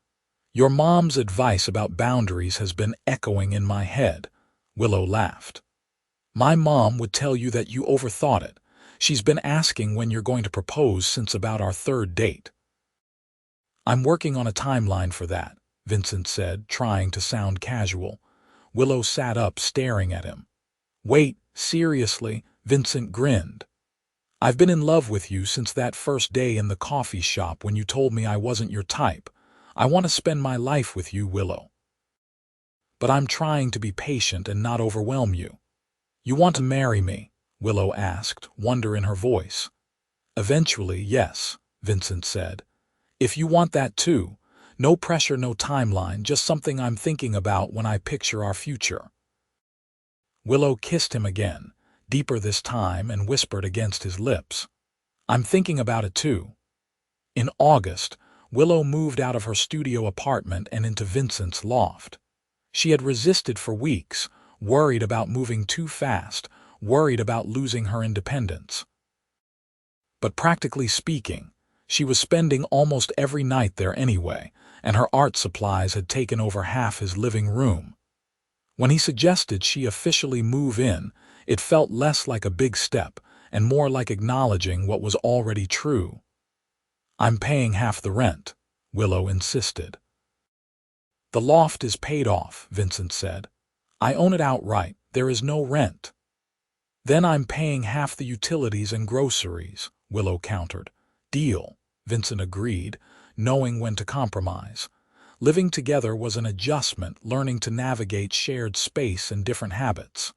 Speaker 1: Your mom's advice about boundaries has been echoing in my head, Willow laughed. My mom would tell you that you overthought it. She's been asking when you're going to propose since about our 3rd date. I'm working on a timeline for that, Vincent said, trying to sound casual. Willow sat up, staring at him. Wait, seriously? Vincent grinned. I've been in love with you since that first day in the coffee shop when you told me I wasn't your type. I want to spend my life with you, Willow. But I'm trying to be patient and not overwhelm you. You want to marry me? Willow asked, wonder in her voice. Eventually, yes, Vincent said. If you want that too. No pressure, no timeline, just something I'm thinking about when I picture our future." Willow kissed him again, deeper this time, and whispered against his lips, "I'm thinking about it too." In August, Willow moved out of her studio apartment and into Vincent's loft. She had resisted for weeks, worried about moving too fast, worried about losing her independence. But practically speaking, she was spending almost every night there anyway, and her art supplies had taken over half his living room. When he suggested she officially move in, it felt less like a big step and more like acknowledging what was already true. "I'm paying half the rent," Willow insisted. "The loft is paid off," Vincent said. "I own it outright. There is no rent." "Then I'm paying half the utilities and groceries," Willow countered. "Deal," Vincent agreed, knowing when to compromise. Living together was an adjustment, learning to navigate shared space and different habits.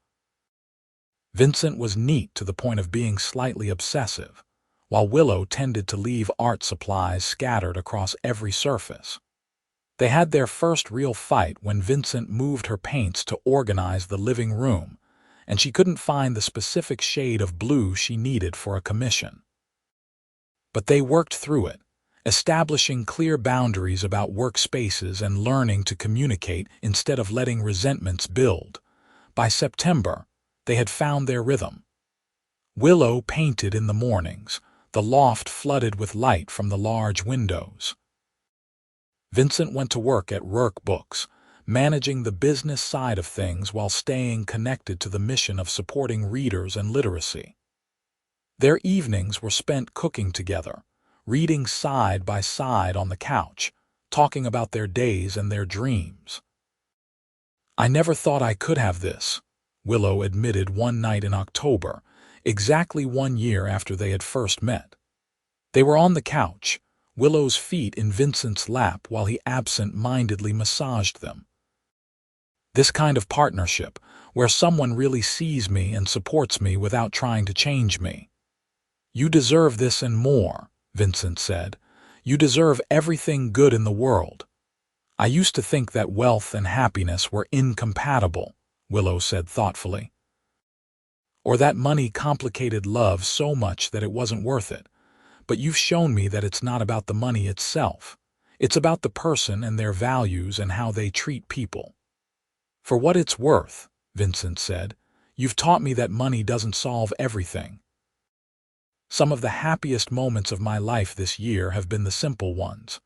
Speaker 1: Vincent was neat to the point of being slightly obsessive, while Willow tended to leave art supplies scattered across every surface. They had their first real fight when Vincent moved her paints to organize the living room, and she couldn't find the specific shade of blue she needed for a commission. But they worked through it, establishing clear boundaries about workspaces and learning to communicate instead of letting resentments build. By September, they had found their rhythm. Willow painted in the mornings, the loft flooded with light from the large windows. Vincent went to work at Rourke Books, managing the business side of things while staying connected to the mission of supporting readers and literacy. Their evenings were spent cooking together, reading side by side on the couch, talking about their days and their dreams. "I never thought I could have this," Willow admitted one night in October, exactly 1 year after they had first met. They were on the couch, Willow's feet in Vincent's lap while he absent-mindedly massaged them. "This kind of partnership, where someone really sees me and supports me without trying to change me." "You deserve this and more," Vincent said. "You deserve everything good in the world." "I used to think that wealth and happiness were incompatible," Willow said thoughtfully. "Or that money complicated love so much that it wasn't worth it. But you've shown me that it's not about the money itself. It's about the person and their values and how they treat people." "For what it's worth," Vincent said, "you've taught me that money doesn't solve everything. Some of the happiest moments of my life this year have been the simple ones.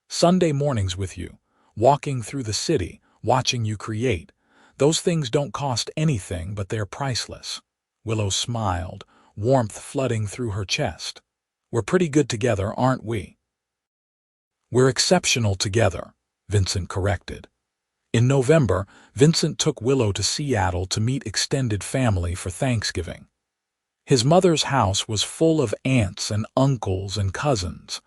Speaker 1: Sunday mornings with you, walking through the city, watching you create. Those things don't cost anything, but they're priceless." Willow smiled, warmth flooding through her chest. "We're pretty good together, aren't we?" "We're exceptional together," Vincent corrected. In November, Vincent took Willow to Seattle to meet extended family for Thanksgiving. His mother's house was full of aunts and uncles and cousins,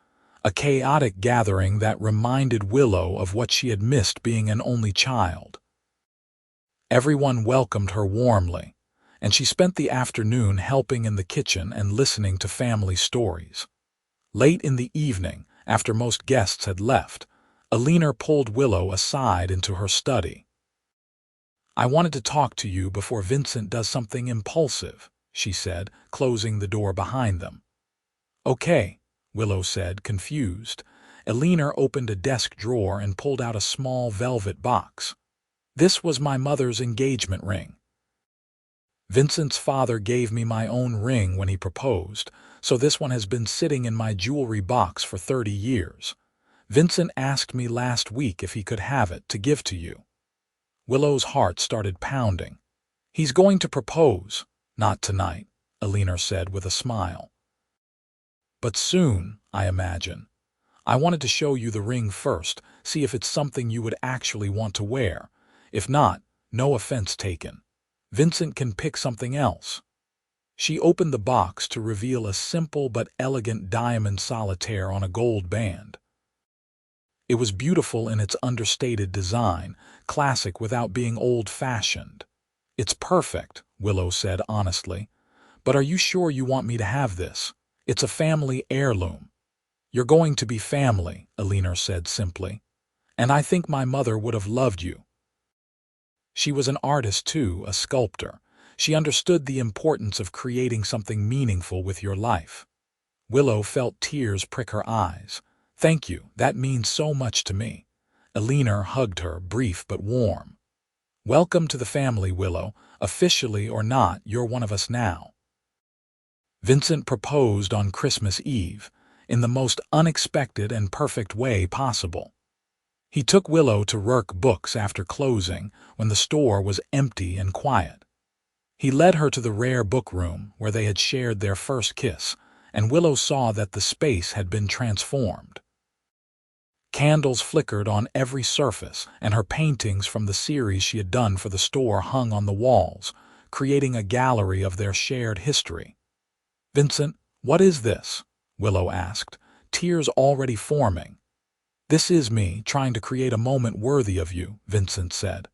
Speaker 1: a chaotic gathering that reminded Willow of what she had missed being an only child. Everyone welcomed her warmly, and she spent the afternoon helping in the kitchen and listening to family stories. Late in the evening, after most guests had left, Alina pulled Willow aside into her study. "I wanted to talk to you before Vincent does something impulsive," she said, closing the door behind them. "Okay," Willow said, confused. Alina opened a desk drawer and pulled out a small velvet box. "This was my mother's engagement ring. Vincent's father gave me my own ring when he proposed, so this one has been sitting in my jewelry box for 30 years. Vincent asked me last week if he could have it to give to you." Willow's heart started pounding. "He's going to propose." "Not tonight," Alina said with a smile. "But soon, I imagine. I wanted to show you the ring first, see if it's something you would actually want to wear. If not, no offense taken. Vincent can pick something else." She opened the box to reveal a simple but elegant diamond solitaire on a gold band. It was beautiful in its understated design, classic without being old-fashioned. "It's perfect," Willow said honestly. "But are you sure you want me to have this? It's a family heirloom." "You're going to be family," Eleanor said simply. "And I think my mother would have loved you." She was an artist too, a sculptor. She understood the importance of creating something meaningful with your life. Willow felt tears prick her eyes. "Thank you, that means so much to me." Eleanor hugged her, brief but warm. "Welcome to the family, Willow. Officially or not, you're one of us now." Vincent proposed on Christmas Eve, in the most unexpected and perfect way possible. He took Willow to Rourke Books after closing, when the store was empty and quiet. He led her to the rare book room where they had shared their first kiss, and Willow saw that the space had been transformed. Candles flickered on every surface, and her paintings from the series she had done for the store hung on the walls, creating a gallery of their shared history. "Vincent, what is this?" Willow asked, tears already forming. "This is me, trying to create a moment worthy of you," Vincent said.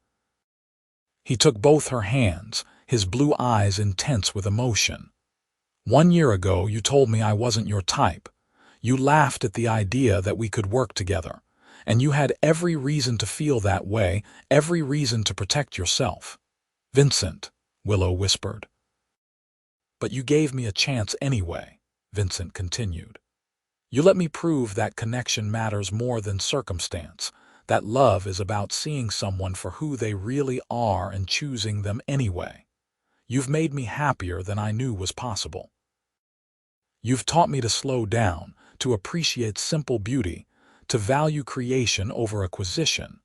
Speaker 1: He took both her hands, his blue eyes intense with emotion. "1 year ago, you told me I wasn't your type. You laughed at the idea that we could work together, and you had every reason to feel that way, every reason to protect yourself." "Vincent," Willow whispered. "But you gave me a chance anyway," Vincent continued. "You let me prove that connection matters more than circumstance, that love is about seeing someone for who they really are and choosing them anyway. You've made me happier than I knew was possible. You've taught me to slow down, to appreciate simple beauty, to value creation over acquisition.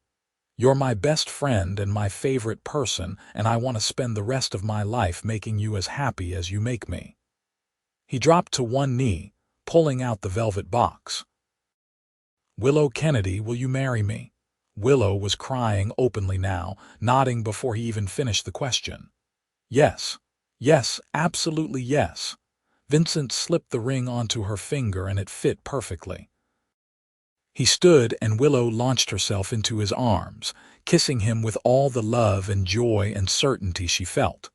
Speaker 1: You're my best friend and my favorite person, and I want to spend the rest of my life making you as happy as you make me." He dropped to one knee, pulling out the velvet box. "Willow Kennedy, will you marry me?" Willow was crying openly now, nodding before he even finished the question. "Yes. Yes, absolutely yes." Vincent slipped the ring onto her finger and it fit perfectly. He stood and Willow launched herself into his arms, kissing him with all the love and joy and certainty she felt.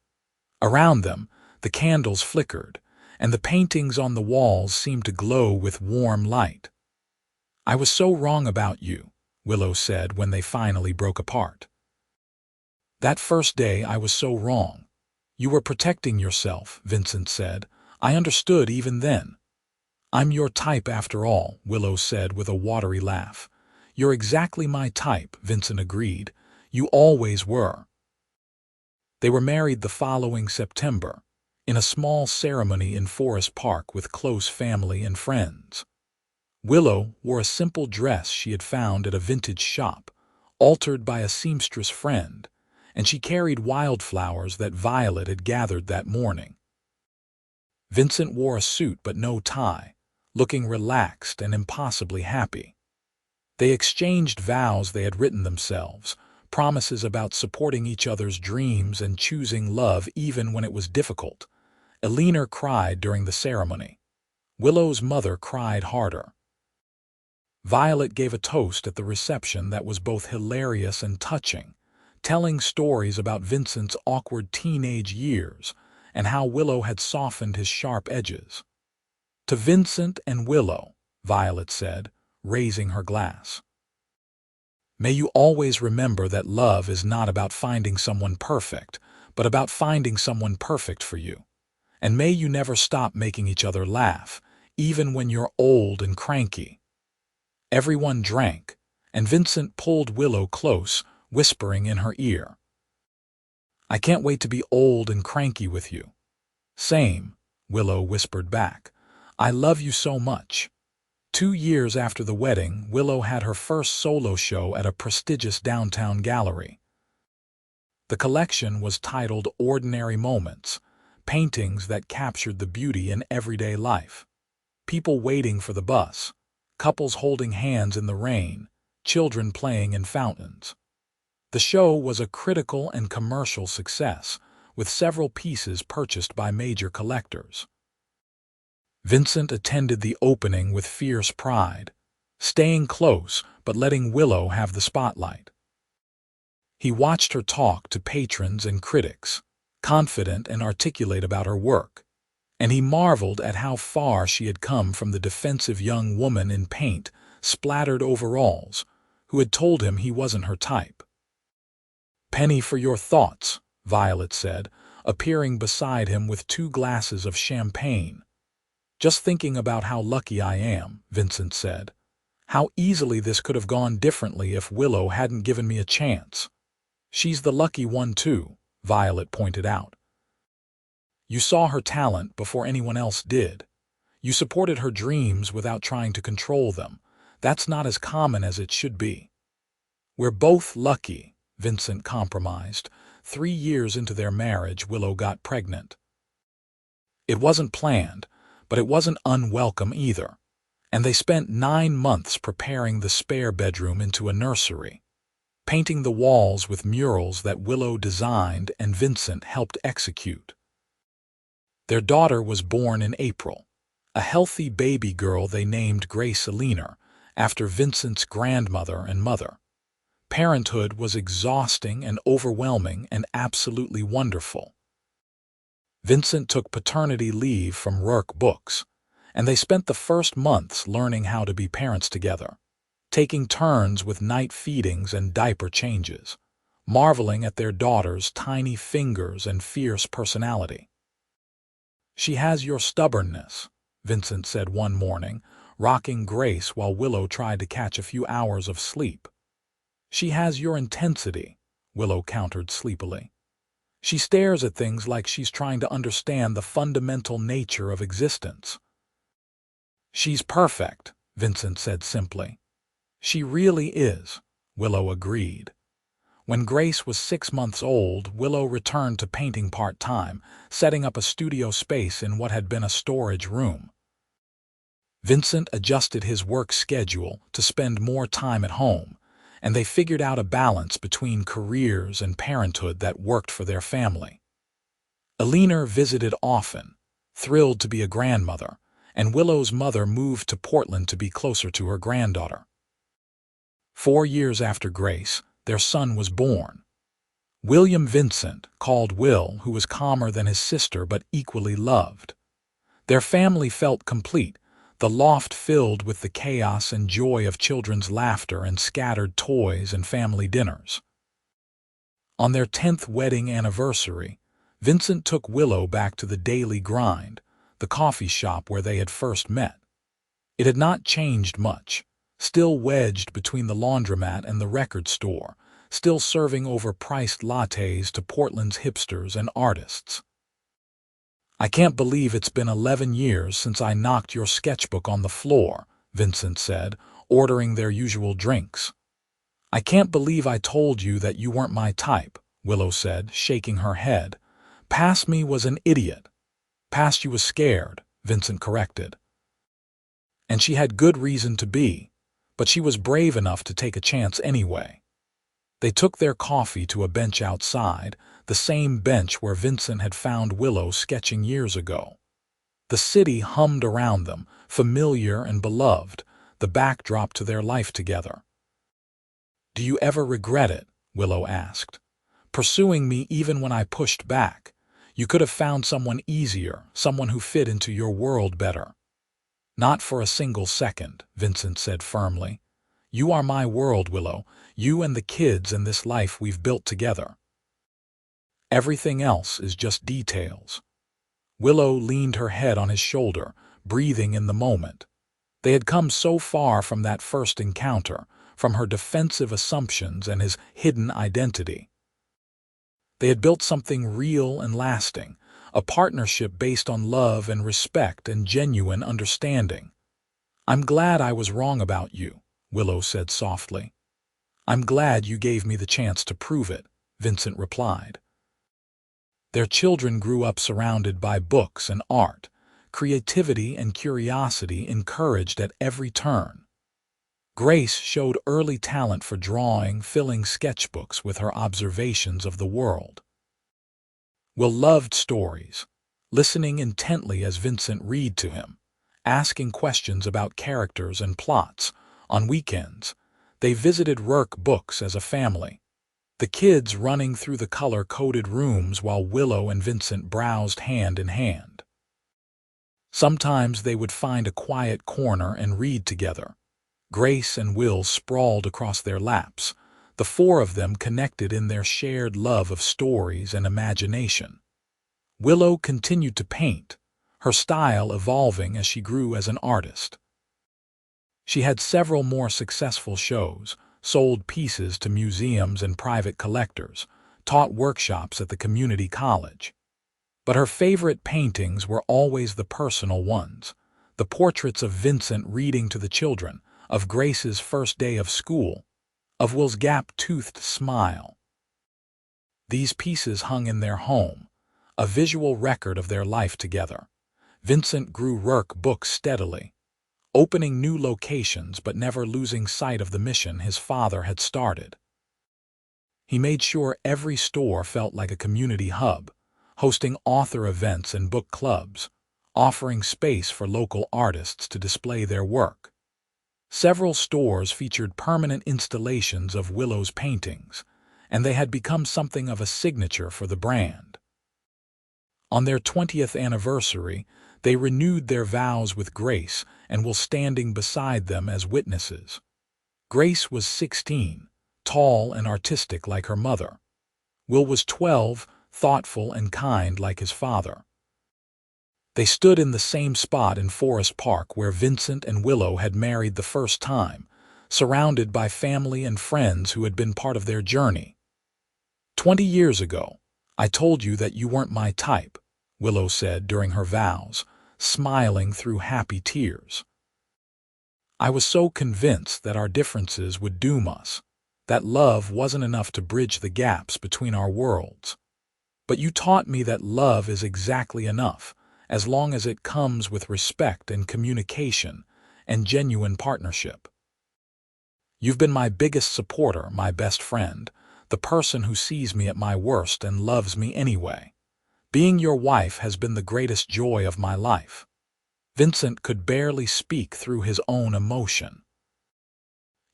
Speaker 1: Around them, the candles flickered, and the paintings on the walls seemed to glow with warm light. "I was so wrong about you," Willow said when they finally broke apart. "That first day I was so wrong. You were protecting yourself," Vincent said. "I understood even then." "I'm your type after all," Willow said with a watery laugh. "You're exactly my type," Vincent agreed. "You always were." They were married the following September, in a small ceremony in Forest Park with close family and friends. Willow wore a simple dress she had found at a vintage shop, altered by a seamstress friend, and she carried wildflowers that Violet had gathered that morning. Vincent wore a suit but no tie, looking relaxed and impossibly happy. They exchanged vows they had written themselves, promises about supporting each other's dreams and choosing love even when it was difficult. Eleanor cried during the ceremony. Willow's mother cried harder. Violet gave a toast at the reception that was both hilarious and touching, telling stories about Vincent's awkward teenage years and how Willow had softened his sharp edges. "To Vincent and Willow," Violet said, raising her glass. "May you always remember that love is not about finding someone perfect, but about finding someone perfect for you. And may you never stop making each other laugh, even when you're old and cranky." Everyone drank, and Vincent pulled Willow close, whispering in her ear. "I can't wait to be old and cranky with you." "Same," Willow whispered back. "I love you so much." 2 years after the wedding, Willow had her first solo show at a prestigious downtown gallery. The collection was titled Ordinary Moments, paintings that captured the beauty in everyday life. People waiting for the bus, couples holding hands in the rain, children playing in fountains. The show was a critical and commercial success, with several pieces purchased by major collectors. Vincent attended the opening with fierce pride, staying close but letting Willow have the spotlight. He watched her talk to patrons and critics, confident and articulate about her work, and he marveled at how far she had come from the defensive young woman in paint, splattered overalls, who had told him he wasn't her type. "Penny for your thoughts," Violet said, appearing beside him with 2 glasses of champagne. "Just thinking about how lucky I am," Vincent said. "How easily this could have gone differently if Willow hadn't given me a chance." "She's the lucky one too," Violet pointed out. "You saw her talent before anyone else did. You supported her dreams without trying to control them. That's not as common as it should be." "We're both lucky," Vincent compromised. 3 years into their marriage, Willow got pregnant. It wasn't planned, but it wasn't unwelcome either, and they spent 9 months preparing the spare bedroom into a nursery, painting the walls with murals that Willow designed and Vincent helped execute. Their daughter was born in April, a healthy baby girl they named Grace Eleanor, after Vincent's grandmother and mother. Parenthood was exhausting and overwhelming and absolutely wonderful. Vincent took paternity leave from Rourke Books, and they spent the first months learning how to be parents together, taking turns with night feedings and diaper changes, marveling at their daughter's tiny fingers and fierce personality. "She has your stubbornness," Vincent said one morning, rocking Grace while Willow tried to catch a few hours of sleep. "She has your intensity," Willow countered sleepily. "She stares at things like she's trying to understand the fundamental nature of existence." "She's perfect," Vincent said simply. "She really is," Willow agreed. When Grace was 6 months old, Willow returned to painting part-time, setting up a studio space in what had been a storage room. Vincent adjusted his work schedule to spend more time at home, and they figured out a balance between careers and parenthood that worked for their family. Eleanor visited often, thrilled to be a grandmother, and Willow's mother moved to Portland to be closer to her granddaughter. 4 years after Grace, their son was born. William Vincent, called Will, who was calmer than his sister but equally loved. Their family felt complete, the loft filled with the chaos and joy of children's laughter and scattered toys and family dinners. On their 10th wedding anniversary, Vincent took Willow back to the daily grind, the coffee shop where they had first met. It had not changed much, still wedged between the laundromat and the record store, still serving overpriced lattes to Portland's hipsters and artists. "I can't believe it's been 11 years since I knocked your sketchbook on the floor," Vincent said, ordering their usual drinks. "I can't believe I told you that you weren't my type," Willow said, shaking her head. "Past me was an idiot." "Past you was scared," Vincent corrected. "And she had good reason to be, but she was brave enough to take a chance anyway." They took their coffee to a bench outside, the same bench where Vincent had found Willow sketching years ago. The city hummed around them, familiar and beloved, the backdrop to their life together. "Do you ever regret it?" Willow asked. "Pursuing me even when I pushed back. You could have found someone easier, someone who fit into your world better." "Not for a single second," Vincent said firmly. "You are my world, Willow, you and the kids and this life we've built together. Everything else is just details." Willow leaned her head on his shoulder, breathing in the moment. They had come so far from that first encounter, from her defensive assumptions and his hidden identity. They had built something real and lasting, a partnership based on love and respect and genuine understanding. "I'm glad I was wrong about you," Willow said softly. "I'm glad you gave me the chance to prove it," Vincent replied. Their children grew up surrounded by books and art, creativity and curiosity encouraged at every turn. Grace showed early talent for drawing, filling sketchbooks with her observations of the world. Will loved stories, listening intently as Vincent read to him, asking questions about characters and plots. On weekends, they visited Rourke Books as a family, the kids running through the color-coded rooms while Willow and Vincent browsed hand in hand. Sometimes they would find a quiet corner and read together. Grace and Will sprawled across their laps, the four of them connected in their shared love of stories and imagination. Willow continued to paint, her style evolving as she grew as an artist. She had several more successful shows, sold pieces to museums and private collectors, taught workshops at the community college. But her favorite paintings were always the personal ones, the portraits of Vincent reading to the children, of Grace's first day of school, of Will's gap-toothed smile. These pieces hung in their home, a visual record of their life together. Vincent grew Rourke books steadily, opening new locations but never losing sight of the mission his father had started. He made sure every store felt like a community hub, hosting author events and book clubs, offering space for local artists to display their work. Several stores featured permanent installations of Willow's paintings, and they had become something of a signature for the brand. On their 20th anniversary, they renewed their vows with Grace and Will standing beside them as witnesses. Grace was 16, tall and artistic like her mother. Will was 12, thoughtful and kind like his father. They stood in the same spot in Forest Park where Vincent and Willow had married the first time, surrounded by family and friends who had been part of their journey. 20 years ago, I told you that you weren't my type, Willow said during her vows, smiling through happy tears. I was so convinced that our differences would doom us, that love wasn't enough to bridge the gaps between our worlds. But you taught me that love is exactly enough, as long as it comes with respect and communication and genuine partnership. You've been my biggest supporter, my best friend, the person who sees me at my worst and loves me anyway. Being your wife has been the greatest joy of my life. Vincent could barely speak through his own emotion.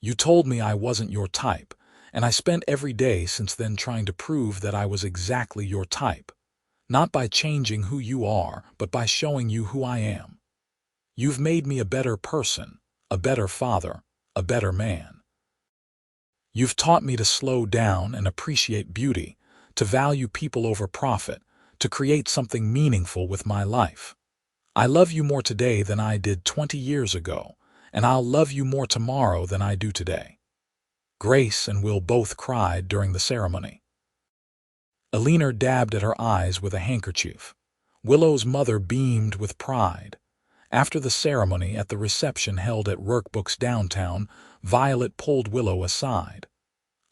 Speaker 1: You told me I wasn't your type, and I spent every day since then trying to prove that I was exactly your type. Not by changing who you are, but by showing you who I am. You've made me a better person, a better father, a better man. You've taught me to slow down and appreciate beauty, to value people over profit, to create something meaningful with my life. I love you more today than I did 20 years ago, and I'll love you more tomorrow than I do today. Grace and Will both cried during the ceremony. Eleanor dabbed at her eyes with a handkerchief. Willow's mother beamed with pride. After the ceremony at the reception held at Rourke Books downtown, Violet pulled Willow aside.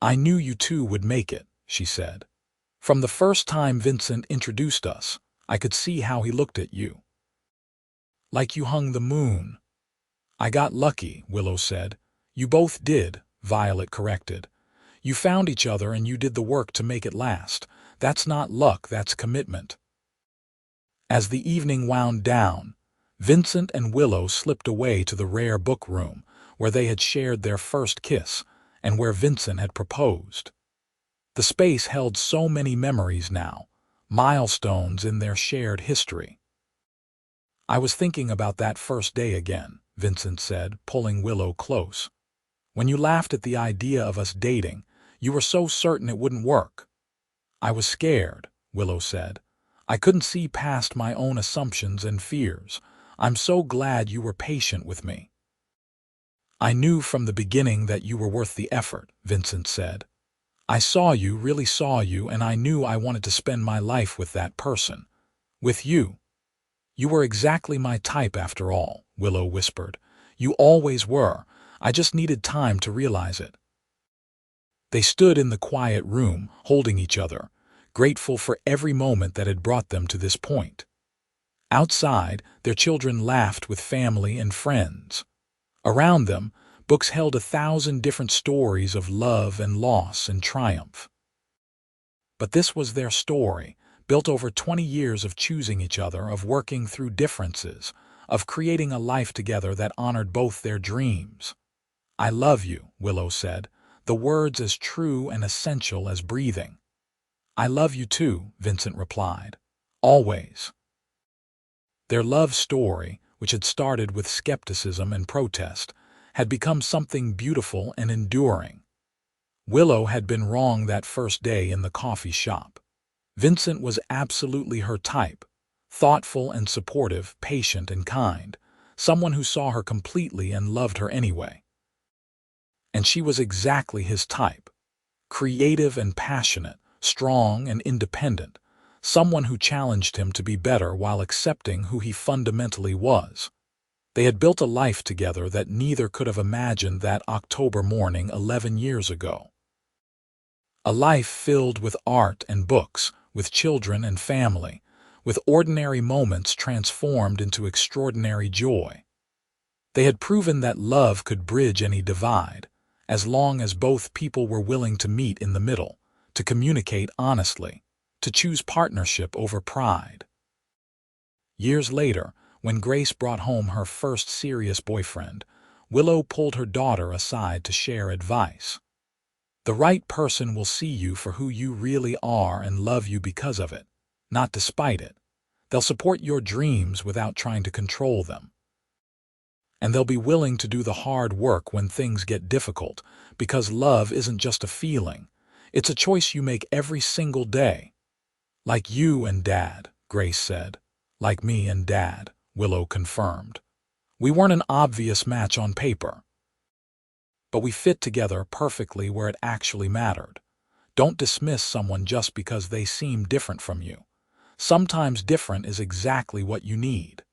Speaker 1: I knew you two would make it, she said. From the first time Vincent introduced us, I could see how he looked at you. Like you hung the moon. I got lucky, Willow said. You both did, Violet corrected. You found each other and you did the work to make it last. That's not luck, that's commitment. As the evening wound down, Vincent and Willow slipped away to the rare book room where they had shared their first kiss and where Vincent had proposed. The space held so many memories now, milestones in their shared history. I was thinking about that first day again, Vincent said, pulling Willow close. When you laughed at the idea of us dating, you were so certain it wouldn't work. I was scared, Willow said. I couldn't see past my own assumptions and fears. I'm so glad you were patient with me. I knew from the beginning that you were worth the effort, Vincent said. I saw you, really saw you, and I knew I wanted to spend my life with that person. With you. You were exactly my type after all, Willow whispered. You always were. I just needed time to realize it. They stood in the quiet room, holding each other, grateful for every moment that had brought them to this point. Outside, their children laughed with family and friends. Around them, books held 1,000 different stories of love and loss and triumph. But this was their story, built over 20 years of choosing each other, of working through differences, of creating a life together that honored both their dreams. I love you, Willow said, the words as true and essential as breathing. I love you too, Vincent replied. Always. Their love story, which had started with skepticism and protest, had become something beautiful and enduring. Willow had been wrong that first day in the coffee shop. Vincent was absolutely her type, thoughtful and supportive, patient and kind, someone who saw her completely and loved her anyway. And she was exactly his type, creative and passionate, strong and independent, someone who challenged him to be better while accepting who he fundamentally was. They had built a life together that neither could have imagined that October morning 11 years ago. A life filled with art and books, with children and family, with ordinary moments transformed into extraordinary joy. They had proven that love could bridge any divide, as long as both people were willing to meet in the middle, to communicate honestly, to choose partnership over pride. Years later, when Grace brought home her first serious boyfriend, Willow pulled her daughter aside to share advice. The right person will see you for who you really are and love you because of it, not despite it. They'll support your dreams without trying to control them. And they'll be willing to do the hard work when things get difficult, because love isn't just a feeling. It's a choice you make every single day. Like you and Dad, Grace said. Like me and Dad, Willow confirmed. We weren't an obvious match on paper, but we fit together perfectly where it actually mattered. Don't dismiss someone just because they seem different from you. Sometimes different is exactly what you need.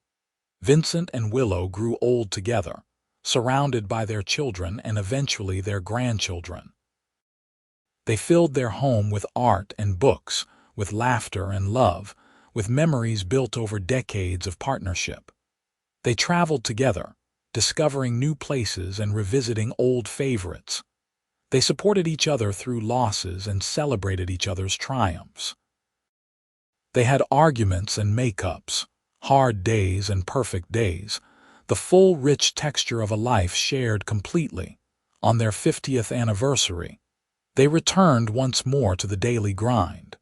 Speaker 1: Vincent and Willow grew old together, surrounded by their children and eventually their grandchildren. They filled their home with art and books, with laughter and love, with memories built over decades of partnership. They traveled together, discovering new places and revisiting old favorites. They supported each other through losses and celebrated each other's triumphs. They had arguments and makeups, hard days and perfect days, the full rich texture of a life shared completely. On their 50th anniversary, they returned once more to the daily grind.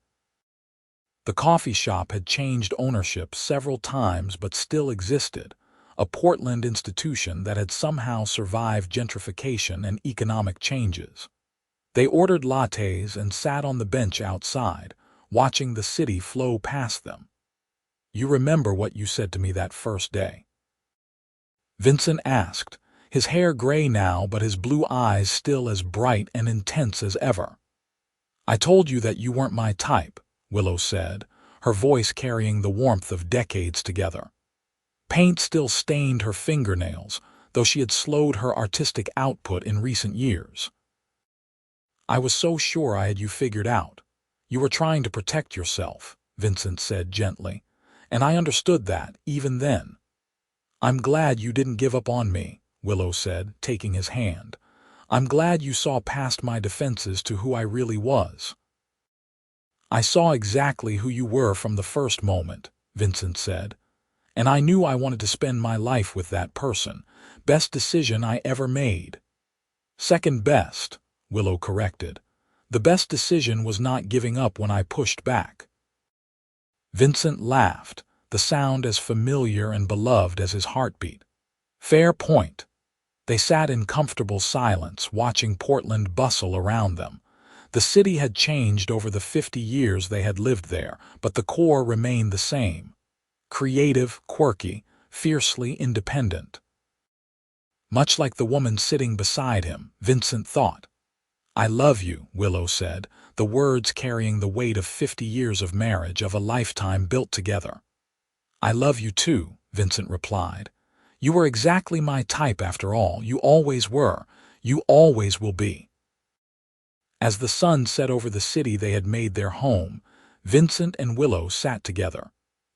Speaker 1: The coffee shop had changed ownership several times but still existed, a Portland institution that had somehow survived gentrification and economic changes. They ordered lattes and sat on the bench outside, watching the city flow past them. "You remember what you said to me that first day?" Vincent asked, his hair gray now but his blue eyes still as bright and intense as ever. "I told you that you weren't my type," Willow said, her voice carrying the warmth of decades together. Paint still stained her fingernails, though she had slowed her artistic output in recent years. "I was so sure I had you figured out. You were trying to protect yourself," Vincent said gently, "and I understood that, even then." "I'm glad you didn't give up on me," Willow said, taking his hand. "I'm glad you saw past my defenses to who I really was." "I saw exactly who you were from the first moment," Vincent said. "And I knew I wanted to spend my life with that person. Best decision I ever made." "Second best," Willow corrected. "The best decision was not giving up when I pushed back." Vincent laughed, the sound as familiar and beloved as his heartbeat. "Fair point." They sat in comfortable silence, watching Portland bustle around them. The city had changed over the 50 years they had lived there, but the core remained the same. Creative, quirky, fiercely independent. Much like the woman sitting beside him, Vincent thought. "I love you," Willow said, the words carrying the weight of 50 years of marriage, of a lifetime built together. "I love you too," Vincent replied. "You were exactly my type after all. You always were. You always will be." As the sun set over the city they had made their home, Vincent and Willow sat together.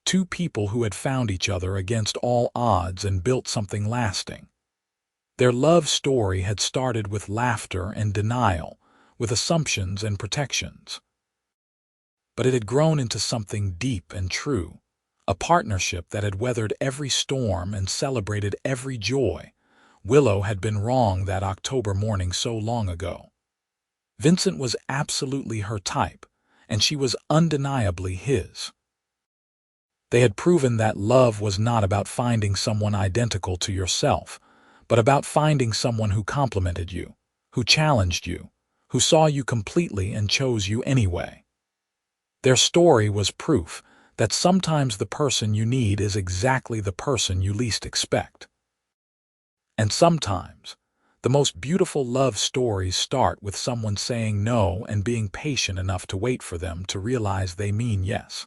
Speaker 1: Two people who had found each other against all odds and built something lasting. Their love story had started with laughter and denial, with assumptions and protections. But it had grown into something deep and true, a partnership that had weathered every storm and celebrated every joy. Willow had been wrong that October morning so long ago. Vincent was absolutely her type, and she was undeniably his. They had proven that love was not about finding someone identical to yourself, but about finding someone who complimented you, who challenged you, who saw you completely and chose you anyway. Their story was proof that sometimes the person you need is exactly the person you least expect. And sometimes, the most beautiful love stories start with someone saying no and being patient enough to wait for them to realize they mean yes.